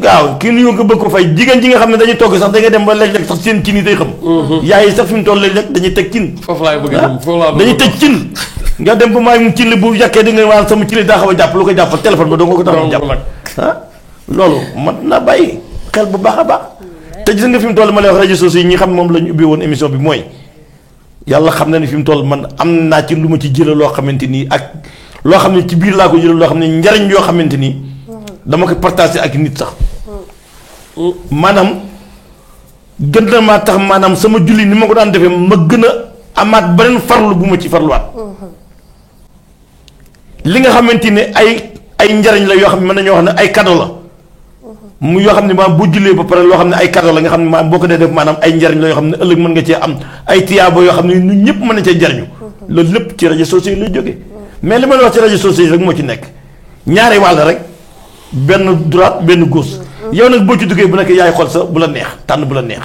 waaw kii nuyoo nga bëgg ko fay jigéen ji nga xam ne dañuy togg sax da ngay dem ba léeg-léeg sax seen cin yi day xam yaay yi sax fi mu toll léeg-léeg dañuy teg cin dañuy teg cin nga dem ba maay mu cin li bu yàkkee di nga waan sama cin li daa xaw a jàpp lu ko jàppal téléphone ba doo nga ko tax jàpp loolu mat na bàyyi xel bu baax a baax te gis nga fi mu toll ma lay wax réseaux sociaux yi ñi xam moom la ñu ubbi woon émission bi mooy yàlla xam na ne fi mu toll man am naa ci lu ma ci jële loo xamante nii ak loo xam ne ci biir laa ko jële loo xam ne njariñ yoo xamante nii dama ko partagé ak nit sax maanaam gën na maa tax maanaam sama julli ni ma ko daan defee ma gën a amaat beneen farlu bu ma ci farluwaat li nga xamante ne ay njariñ la yoo xam ne mën nañoo wax ne ay cadeau la mu yoo xam ne maanaam boo jullee ba pare loo xam ne ay cadeau la nga xam ne maanaam boo ko dee def maanaam ay njariñ la yoo xam ne ëllëg mën nga cee am ay tiyaabo yoo xam ne ñun ñëpp mën nañ cee jariñu loolu lépp ci réseaux sociaux yi lay jógee mais li ma la wax ci réseaux sociaux yi rek moo ci nekk ñaari wàll rek benn droite benn gauche yow nag boo ci duggee bu nekk yaay xool sa bu la neex tànn bu la neex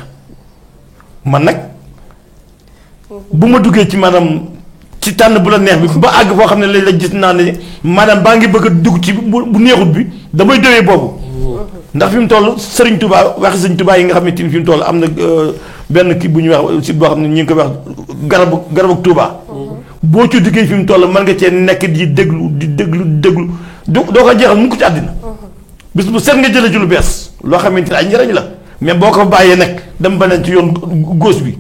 man nag bu ma duggee ci maanaam ci tànn bu la neex bi ba àgg foo xam ne léeg-léeg gis naa ne maanaam baa ngi bëgg a dugg ci bu neexut bi damay déwee boobu ndax fi mu toll Serigne Touba waxi Serigne Touba yi nga xam ne fi mu toll am na benn kii bu ñuy wax si boo xam ne ñu ngi ko wax garabu Touba boo ci duggee fi mu toll mën nga cee nekk di déglu doo ko jeexal mukk ci àddina bis bu set nga jëlee ci lu bees loo xamante ne ay njëriñ la mais boo ko bàyyee nag dem ba ne ci yoon gauche bi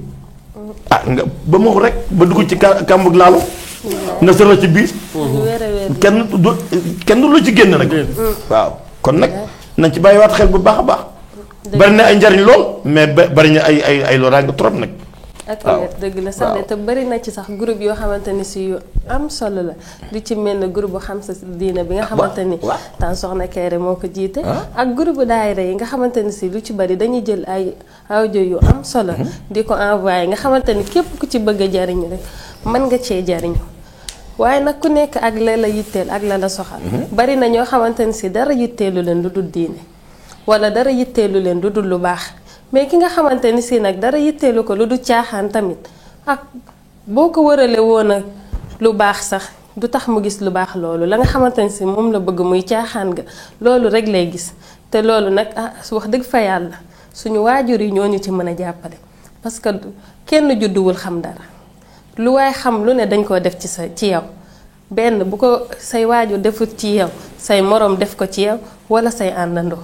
nga ba mu rek ba dugg ci kàmbug laalo nga sërla ci biir kenn du la ci génn nag waaw kon nag nañ ci bàyyiwaat xel bu baax a baax bari na ay njariñ lool mais bari na ay loraange trop nag ak dëgg la sax te bari na ci sax groupe yoo xamante ni si yu am solo la di ci mel ne groupe bu xam sa diina bi nga xamante ni tan soxna Kéré moo ko jiite ak groupe daayira yi nga xamante ni si lu ci bari dañuy jël ay audio yu am solo di ko envoyé nga xamante ni képp ku ci bëgg a jariñu rek mën nga cee jariñu waaye nag ku nekk ak la la yitteel ak la la soxal bari na ñoo xamante ni si dara yitteelu leen lu dul diine wala dara yitteelu leen lu dul lu baax mais ki nga xamante ni si nag dara yitteelu ko lu du caaxaan tamit ak boo ko wërale woon ak lu baax sax du tax mu gis lu baax loolu la nga xamante ni si moom la bëgg muy caaxaan ga loolu rek lay gis te loolu nag wax dëgg fa yàlla suñu waajur yi ñoo ñu ci mën a jàppale parce que kenn judduwul xam dara lu waay xam lu ne dañ koo def ci yow benn bu ko say waajur defut ci yow say moroom def ko ci yow wala say àndandoo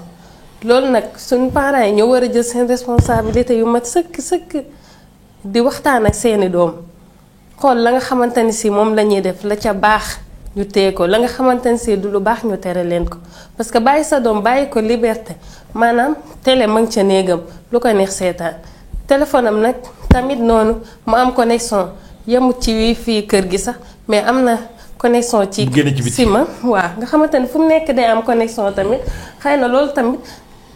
loolu nag suñu parents yi ñoo war a jël seen responsabilité yu mat sëkk di waxtaan ak seeni doom xool la nga xamante ni si moom la ñuy def la ca baax ñu téye ko la nga xamante ni si du lu baax ñu tere leen ko parce que bàyyi sa doom bàyyi ko liberté maanaam télé ma ngi ca néegam lu ko neex seetaan téléphone am nag tamit noonu mu am connexion yemut ci wifi kër gi sax mais am na connexion ci sima waaw nga xamante ni fu mu nekk day am connexion tamit xëy na loolu tamit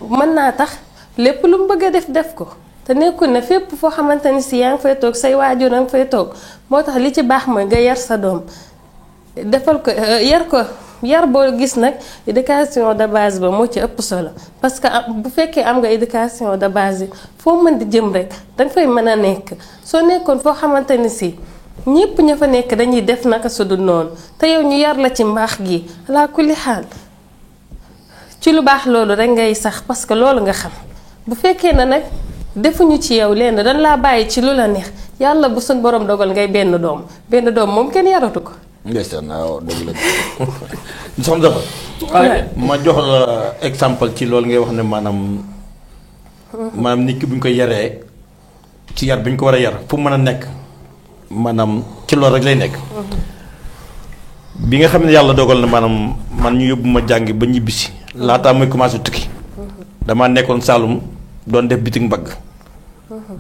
mën naa tax lépp lu mu bëgg a def ko te nekkul ne fépp foo xamante ni si yaa ngi fay toog say waajur a ngi fay toog moo tax li ci baax mooy nga yar sa doom defal ko yar boo gis nag éducation de base ba moo ci ëpp solo parce que bu fekkee am nga éducation de base yi foo mën di jëm rek danga fay mën a nekk soo nekkoon foo xamante ni si ñépp ña fa nekk dañuy def naka su dul noonu te yow ñu yar la ci mbaax gi laa kulli xaal ci lu baax loolu rek ngay sax parce que loolu nga xam bu fekkee ne nag defuñu ci yow lenn dañ laa bàyyi ci lu la neex yàlla bu suñ borom dogal ngay benn doom moom kenn yaratu ko. ndeysaan waaw dëgg la soxna dafa ma jox la exemple ci loolu ngay wax ne maanaam nit ki bu ñu koy yaree ci yar bi ñu ko war a yar fu mën a nekk maanaam ci loolu rek lay nekk. bi nga xam ne yàlla dogal na maanaam man ñu yóbbu ma jàngi ba ñibbisi laataa muy commencé tukki damaa nekkoon Saalum doon def bitig mbagg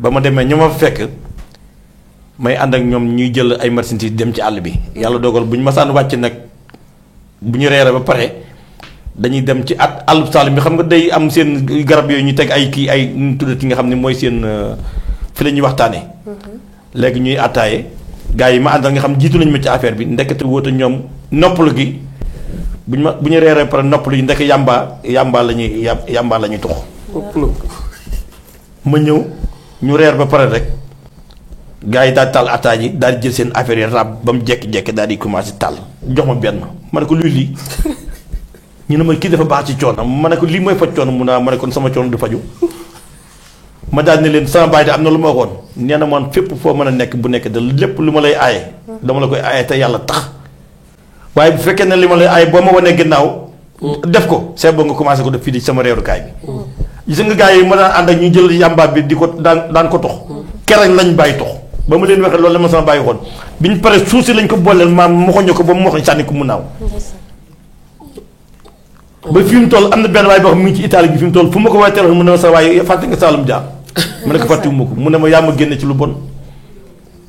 ba ma demee ñu ma fekk may ànd ak ñoom ñuy jël ay marchandises dem ci àll bi yàlla dogal bu ñu masaan wàcc nag bu ñu reere ba pare dañuy dem ci àllub Saalum bi xam nga day am seen garab yooyu ñu teg ay kii ay nu tuddati nga xam ne mooy seen fi la ñuy waxtaanee. léegi ñuy attaaye gars yi ma àndal nga xam jiitu nañu ma ci affaire bi ndekete wóote ñoom noppalu gi bu ñu reeree pare noppalu gi ndekk yàmbaa la ñuy tux ma ñëw ñu reer ba pare rek gars yi daal di taal attaay yi daal di jël seen affaire yi rab ba mu jekki-jekki daal di commencé taal jox ma benn ma ne ko luy lii ñu ne ma kii dafa baax ci coono ma ne ko lii mooy faj coono mun naa ma ne kon sama coono du faju ma daal ne leen sama baay de am na lu ma waxoon nee na man fépp foo mën a nekk bu nekk de lépp lu ma lay aaye dama la koy aaye te yàlla tax waaye bu fekkee ne li ma lay aaye boo ma wanee ginnaaw def ko c'est bon nga commencé ko def fii di sama reerukaay bi gis nga gars yi ma daan ànd ak ñu jël yàmba bi di ko daan ko tox keroog lañ bàyyi tox ba mu leen waxee loolu la ma sama bàyyi waxoon bi ñu paree suuf si lañ ko booleel maam moxoñu ko ba mu moxoñ sànni ko mu naaw ba fi mu toll am na benn waay boo xam mu ngi ci Italie bi fi mu toll fu ma ko waaye téléphone mu ne ma sa waaye fàtte nga Saalum Dia mu ne ko fàttewuma ko mu ne ma yaa ma génne ci lu bon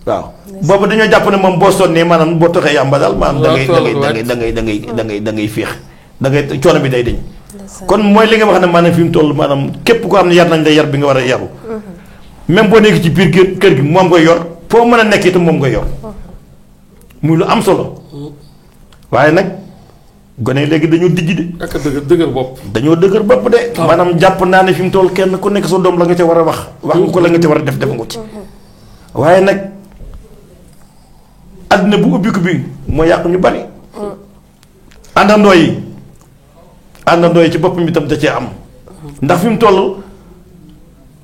waaw boobu dañoo jàpp ne moom boo sonnee maanaam boo toxee yàmba daal maanaam da ngay féex da ngay coono bi day dañ kon mooy li nga wax ne maanaam fi mu toll maanaam képp koo xam ne yar nañ la yar bi nga war a yaru même boo nekk ci biir kër gi moom ngay yor foo mën a nekk itam moom ngay yor muy lu am solo waaye nag gone léegi dañoo dijj de. ak dëgër bopp. dañoo dëgër bopp de. maanaam jàpp naa ne fi mu toll kenn ku nekk sa doom la nga ca war a wax nga ko la nga ca war a def nga ci waaye nag àddina bu ubbiku bi moo yàqu ñu bari àndandoo yi ci boppam itam da cee am ndax fi mu toll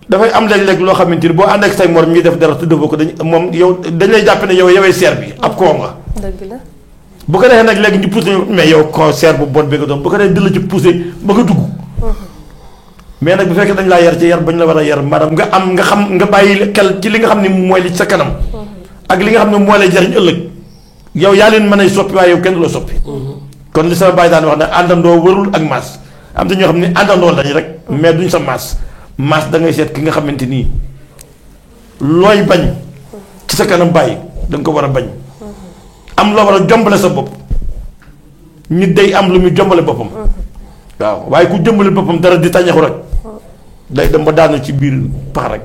dafay am léeg-léeg loo xamante ni boo ànd ak say morom ñuy def dara tudd boo ko moom yow dañ lay jàpp ne yow yowee seer bi ab koo nga. dëgg la. bu ko defee nag léegi ñu poussé mais yow concert bu bon bi nga doon bu ko defee di la ci poussé ba nga dugg mais nag bu fekkee dañ laa yar ci yar bañ la war a yar maanaam nga xam nga bàyyi xel ci li nga xam ne mooy li sa kanam ak li nga xam ne moo lay jariñ ëllëg yow yaa leen mën a soppi waaye yow kenn du la soppi kon li sama bàyyi daan wax ne àndandoo warul ak maas am na ñoo xam ne àndandoo lañ rek mais duñ sa maas da ngay seet ki nga xamante nii looy bañ ci sa kanam bàyyi da nga ko war a bañ am loo war a jombale sa bopp nit day am lu muy jombale boppam waaw waaye ku jombale boppam dara di tañaxu rek day dem ba daanu ci biir pax rek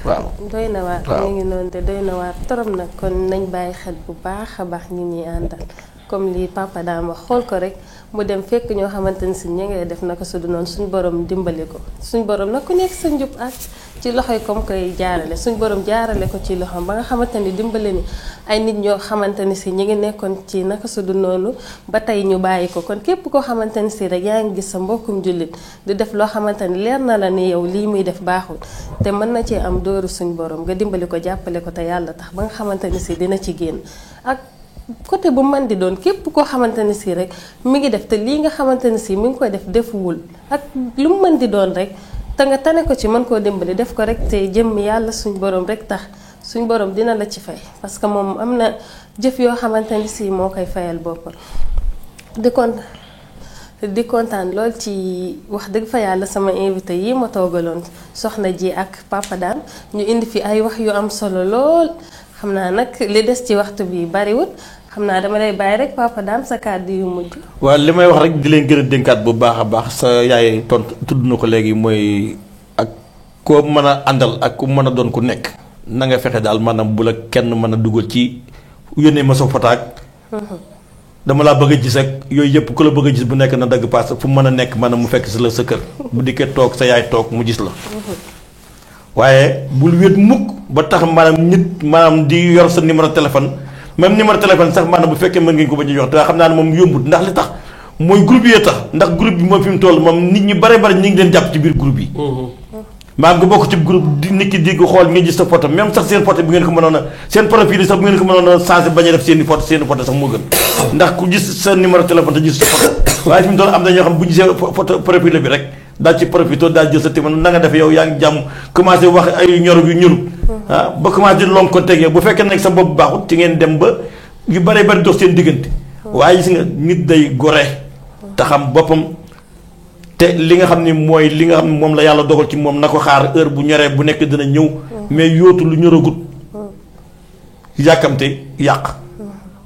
waaw doy na waar ñu ngi noonu te doy na waar torop nag kon nañ bàyyi xel bu baax a baax ñi ñuy àndal comme lii papa daam wax xool ko rek mu dem fekk ñoo xamante ni si ñi ngay def naka su du noonu suñ borom dimbali ko suñ borom nag ku nekk sa njub ak ci loxoy comme koy jaarale suñ borom jaarale ko ci loxoom ba nga xamante ni dimbali ni ay nit ñoo xamante ni si ñi ngi nekkoon ci naka su du noonu ba tey ñu bàyyi ko kon képp koo xamante ni si rek yaa ngi gis sa mbokkum jullit di def loo xamante ni leer na la ni yow lii muy def baaxul te mën na cee am dóoru suñ borom nga dimbali ko jàppale ko te yàlla tax ba nga xamante ni si dina ci génn ak côté bu man di doon képp koo xamante ni si rek mi ngi def te lii nga xamante ni si mi ngi koy def defuwul ak lu mu mën di doon rek te nga tane ko ci mën koo dimbali def ko rek te jëmm yàlla suñ borom rek tax suñ borom dina la ci fay parce que moom am na jëf yoo xamante ni si moo koy fayal boppam di kontaan lool ci wax dëgg fa yàlla sama invité yi ma toogaloon soxna ji ak papa daan ñu indi fi ay wax yu am solo lool xam naa nag li des ci waxtu bi bariwul xam naa dama lay bàyyi rek papa daam sa kàddu yu mujj. waaw li may wax rek di leen gën a dénkaat bu baax a baax sa yaay tontu tudd na ko léegi mooy ak koo mën a àndal ak ku mën a doon ku nekk na nga fexe daal maanaam bu la kenn mën a dugal ci yónnee ma sa photo ak dama laa bëgg a gis ak yooyu yëpp ku la bëgg a gis bu nekk na dagg paas fu mën a nekk maanaam mu fekk si la sa kër bu dikkee toog sa yaay toog mu gis la waaye bul wéet mukk ba tax maanaam nit maanaam di yor sa numéro téléphone même numéro téléphone sax maanaam bu fekkee mën ngeen ko bañ a jox te xam naa ne moom yombut ndax li tax mooy groupe yi tax ndax groupe bi moom fi mu toll moom nit ñi bare bare ñi ngi leen jàpp ci biir groupe yi maanaam nga bokk ci groupe di nit ki di ko xool nga gis sa photo même sax seen photo bi ngeen ko mënoon a seen profil yi sax bu ngeen ko mënoon a changé bañ a def seen i photo sax moo gën ndax ku gis sa numéro téléphone te gis sa photo waaye fi mu toll am na ñoo xam bu gisee photo profil bi rek daal ci profité daal jël sa téléphone na nga def yow yaa ngi jàmm commencé wax ay ñoro yu ñuru ba commencé di lonk ko tegee bu fekkee nag sa bopp baaxut ci ngeen dem ba yu bare bari dox seen diggante waaye gis nga nit day gore te xam boppam te li nga xam ni mooy li nga xam ne moom la yàlla dogal ci moom na ko xaar heure bu ñoree bu nekk dina ñëw mais yóotu lu ñoragut yàkkamte yàq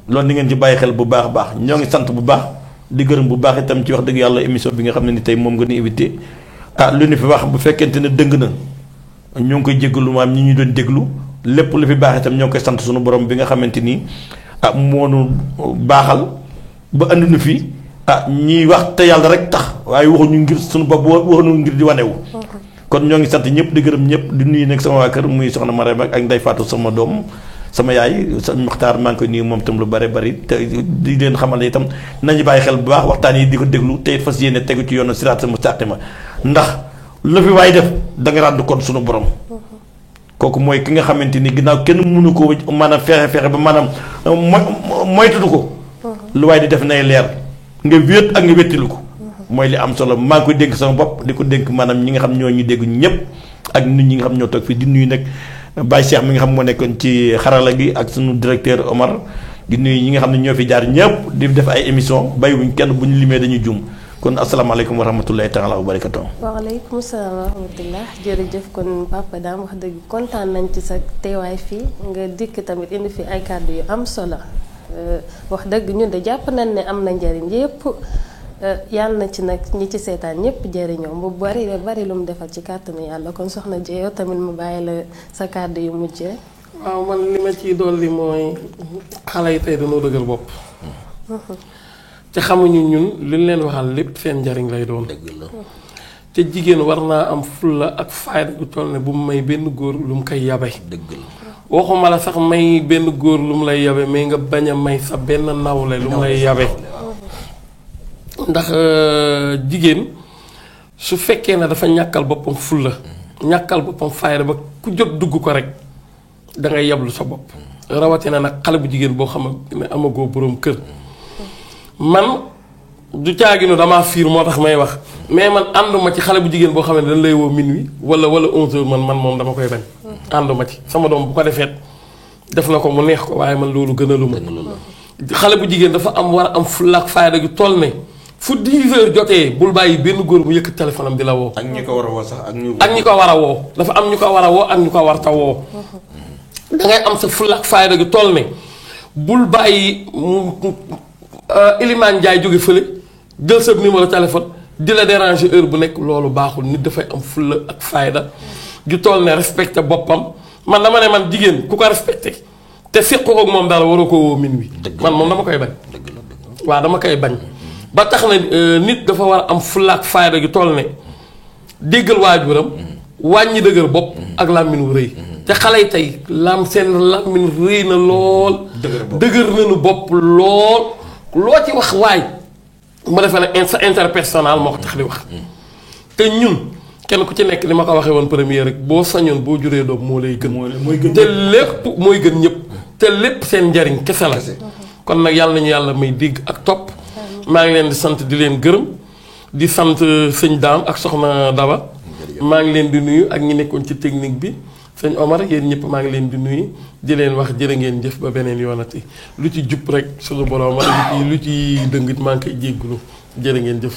loolu ni ngeen ci bàyyi xel bu baax a baax ñoo ngi sant bu baax di gërëm bu baax itam ci wax dëgg yàlla émission bi nga xam ne ni tey moom nga ñu invité lu ñu fi wax bu fekkente ne dëng na ñoo ngi koy jéggalu maam ñi ñu doon déglu lépp lu fi baax itam ñoo ngi koy sant suñu borom bi nga xamante ni moonu baaxal ba andi nu fi ñiy wax te yàlla rek tax waaye waxuñu ngir suñu bopp waxuñu ngir di wanewu kon ñoo ngi sant ñëpp di gërëm ñëpp di nuyu nag sama waa kër muy soxna Marème ak Ndeye Fatou sama doom sama yaay sa Maxtaar maa ngi koy nuyu moom itam lu bare bari te di leen xamal ne itam nañu bàyyi xel bu baax waxtaan yi di ko déglu te fas yéene tegu ci yoonu siraatal mustaqiima ndax lu fi waay def da nga rànd kon suñu borom kooku mooy ki nga xamante ni ginnaaw kenn mënu ko maanaam fexe ba maanaam moytudu ko lu waay di def nay leer nga wéet ak nga wéttilu ko mooy li am solo maa ngi koy dénk sama bopp di ko dénk maanaam ñi nga xam ñoo ñu dégg ñëpp ak nit ñi nga xam ñoo toog fii di nuyu nag Baye Cheikh mi nga xam moo nekkoon ci xarala gi ak sunu directeur Omar di nuyu ñi nga xam ne ñoo fi jaar ñëpp di def ay émission bàyyiwuñ kenn bu ñu limee dañuy jum kon asalaamaaleykum wa rahmatullahi taala wa barakatuh. waaleykum salaam wa rahmatullah jërëjëf kon papa daam wax dëgg kontaan nañ ci sa teewaay fii nga dikk tamit indi fi ay kàddu yu am solo wax dëgg ñun de jàpp nañ ne am na njëriñ yépp yàlla na ci nag ñi ci seetaan ñëpp jëriñoo bu bari lu mu defal ci kàttanu yàlla kon soxna Dieye yow tamit mu bàyyi la sa kàddu yu mujjee. waaw man li ma ciy dolli mooy xale yi tey dañoo dëgër bopp. te xamuñu ñun li ñu leen waxal lépp seen njariñ lay doon. te jigéen war naa am fulla ak fayda gu toll ne bu mu may benn góor lu mu koy yabe. waxuma la sax may benn góor lu mu lay yabe mais nga bañ a may sa benn nawle lu mu lay yabe. ndax jigéen su fekkee ne dafa ñàkkal boppam fulla ñàkkal boppam fayda ba ku jóg dugg ko rek da ngay yablu sa bopp rawatina nag xale bu jigéen boo xam ne amagoo boroom kër man du caaginu damaa fiir moo tax may wax mais man ànduma ci xale bu jigéen boo xam ne dañ lay woo minuit wala 11h man moom dama koy bañ ànduma ci sama doom bu ko defeet def na ko mu neex ko waaye man loolu gënaluma xale bu jigéen dafa war a am fulla ak fayda ju toll ne fu 10 heures jotee bul bàyyi benn góor mu yëkkat téléphone am di la woo. ak ñi ko war a woo sax ak ñi ko war a woo dafa am ñu ko war a woo ak ñu ko war ta woo. da ngay am sa fulla ak fayda gi toll ne bul bàyyi Ilimaan Njaay jóge fële jël sa numéro téléphone di la déranger heure bu nekk loolu baaxul nit dafay am fulla ak fayda ju toll ne respecté boppam man dama ne man jigéen ku ko respecté te séq ko ak moom dara waroo ko woo min wi man moom dama koy bañ. waaw dama koy bañ. ba tax na nit dafa war a am fulla ak fayda ju toll ne déggal waajuram wàññi dëgër bopp ak làmmiñ wu rëy. te xale yi tey seen làmmiñ rëy na lool. dëgër nañu bopp lool. loo ci wax waay mu defee ne sa interpersonnel moo ko tax di wax. te ñun kenn ku ci nekk ni ma ko waxee woon première rek boo sañoon boo juree doom moo lay gën. te lépp mooy gën ñëpp. te lépp seen njariñ kese la. kon nag yàlla nañu yàlla may dégg ak topp. maa ngi leen di sant di leen gërëm di sant sëñ Daam ak soxna Daba. maa ngi leen di nuyu ak ñi nekkoon ci technique bi. sëñ Omar yéen ñëpp maa ngi leen di nuyu di leen wax jërë ngeen jëf ba beneen yoonati lu ci jub rek suñu borom lu ci dëngit maa ngi koy jéggulu jërë ngeen jëf.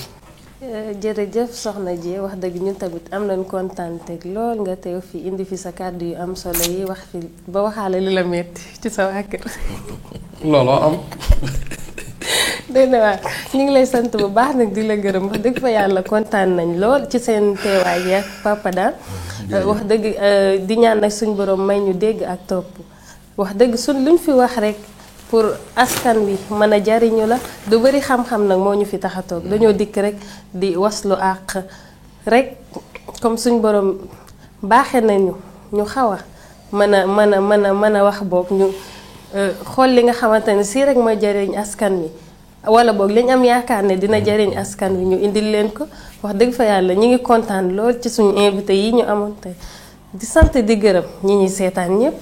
jërëjëf soxna ji wax dëgg ñun tamit am nañ kontaan teg lool nga teew fi indi fi sa kàddu yu am solo yi wax fi ba waxaale li la metti ci sa waa kër. looloo am. dégg nga waaw ñu ngi lay sant bu baax nag di la gërëm wax dëgg fa yàlla kontaan nañ lool ci seen teewaay yi ak Papa Daan wax dëgg di ñaan nag suñ borom may ñu dégg ak topp wax dëgg luñ fi wax rek pour askan wi mën a jariñu la du bari xam-xam nag moo ñu fi tax a toog dañoo dikk rek di waslu àq rek comme suñ borom baaxe nañu ñu xaw a mën a wax boog ñu xool li nga xamante ne si rek mooy jariñ askan wi wala boog lañ am yaakaar ne dina jariñ askan wi ñu indil leen ko wax dëgg fa yàlla ñu ngi kontaan lool ci suñu invité yi ñu amoon tey di sant di gërëm ñi ñuy seetaan ñëpp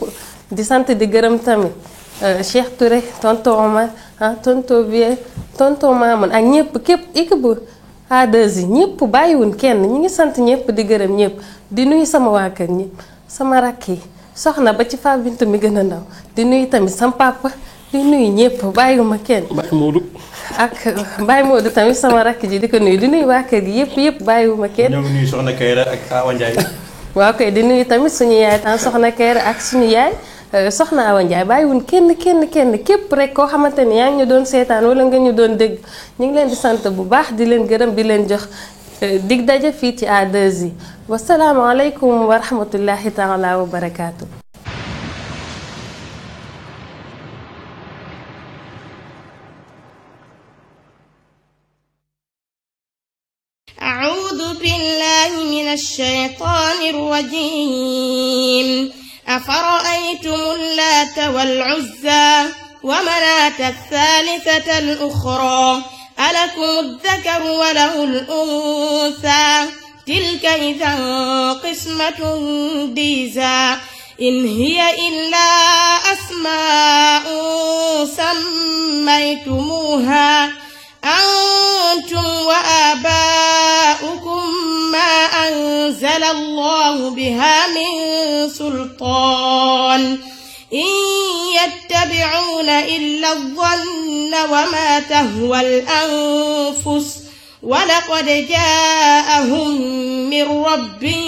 di sant di gërëm tamit Cheikh Touré tonton Omar tonton Vieux tonton Mamoun ak ñëpp képp équipe A2 yi ñëpp bàyyiwun kenn ñu ngi sant ñëpp di gërëm ñëpp di nuyu sama waa kër ñëpp sama rakk yi soxna ba ci Fa Bintu mi gën a ndaw di nuyu tamit sama papa di nuyu ñëpp bàyyiwuma kenn. Baye Modou. ak Baye Modou tamit sama rakk ji di ko nuyu di nuyu waa kër gi yëpp bàyyiwuma kenn. ñoo ngi nuyu Soxna Kayra ak Awa Ndiaye. waaw kay di nuyu tamit suñu yaay tam Soxna Kayra ak suñu yaay Soxna Awa Ndiaye bàyyiwun kenn képp rek koo xamante ni yaa ngi ñu doon seetaan wala nga ñu doon dégg ñu ngi leen di sant bu baax di leen gërëm di leen jox dig daje fii ci A2 yi wasalaamaaleykum wa rahmatullahi taala wa barakaatu. أعوذ بالله من الشيطان الرجيم أفرأيتم اللات والعزى ومناة الثالثة الأخرى ألكم الذكر وله الأنثى تلك إذا قسمة ضيزى إن هي إلا أسماء سميتموها أنتم وآباؤكم ما أنزل الله بها من سلطان إن يتبعون إلا الظن وما تهوى الأنفس ولقد جاءهم من ربهم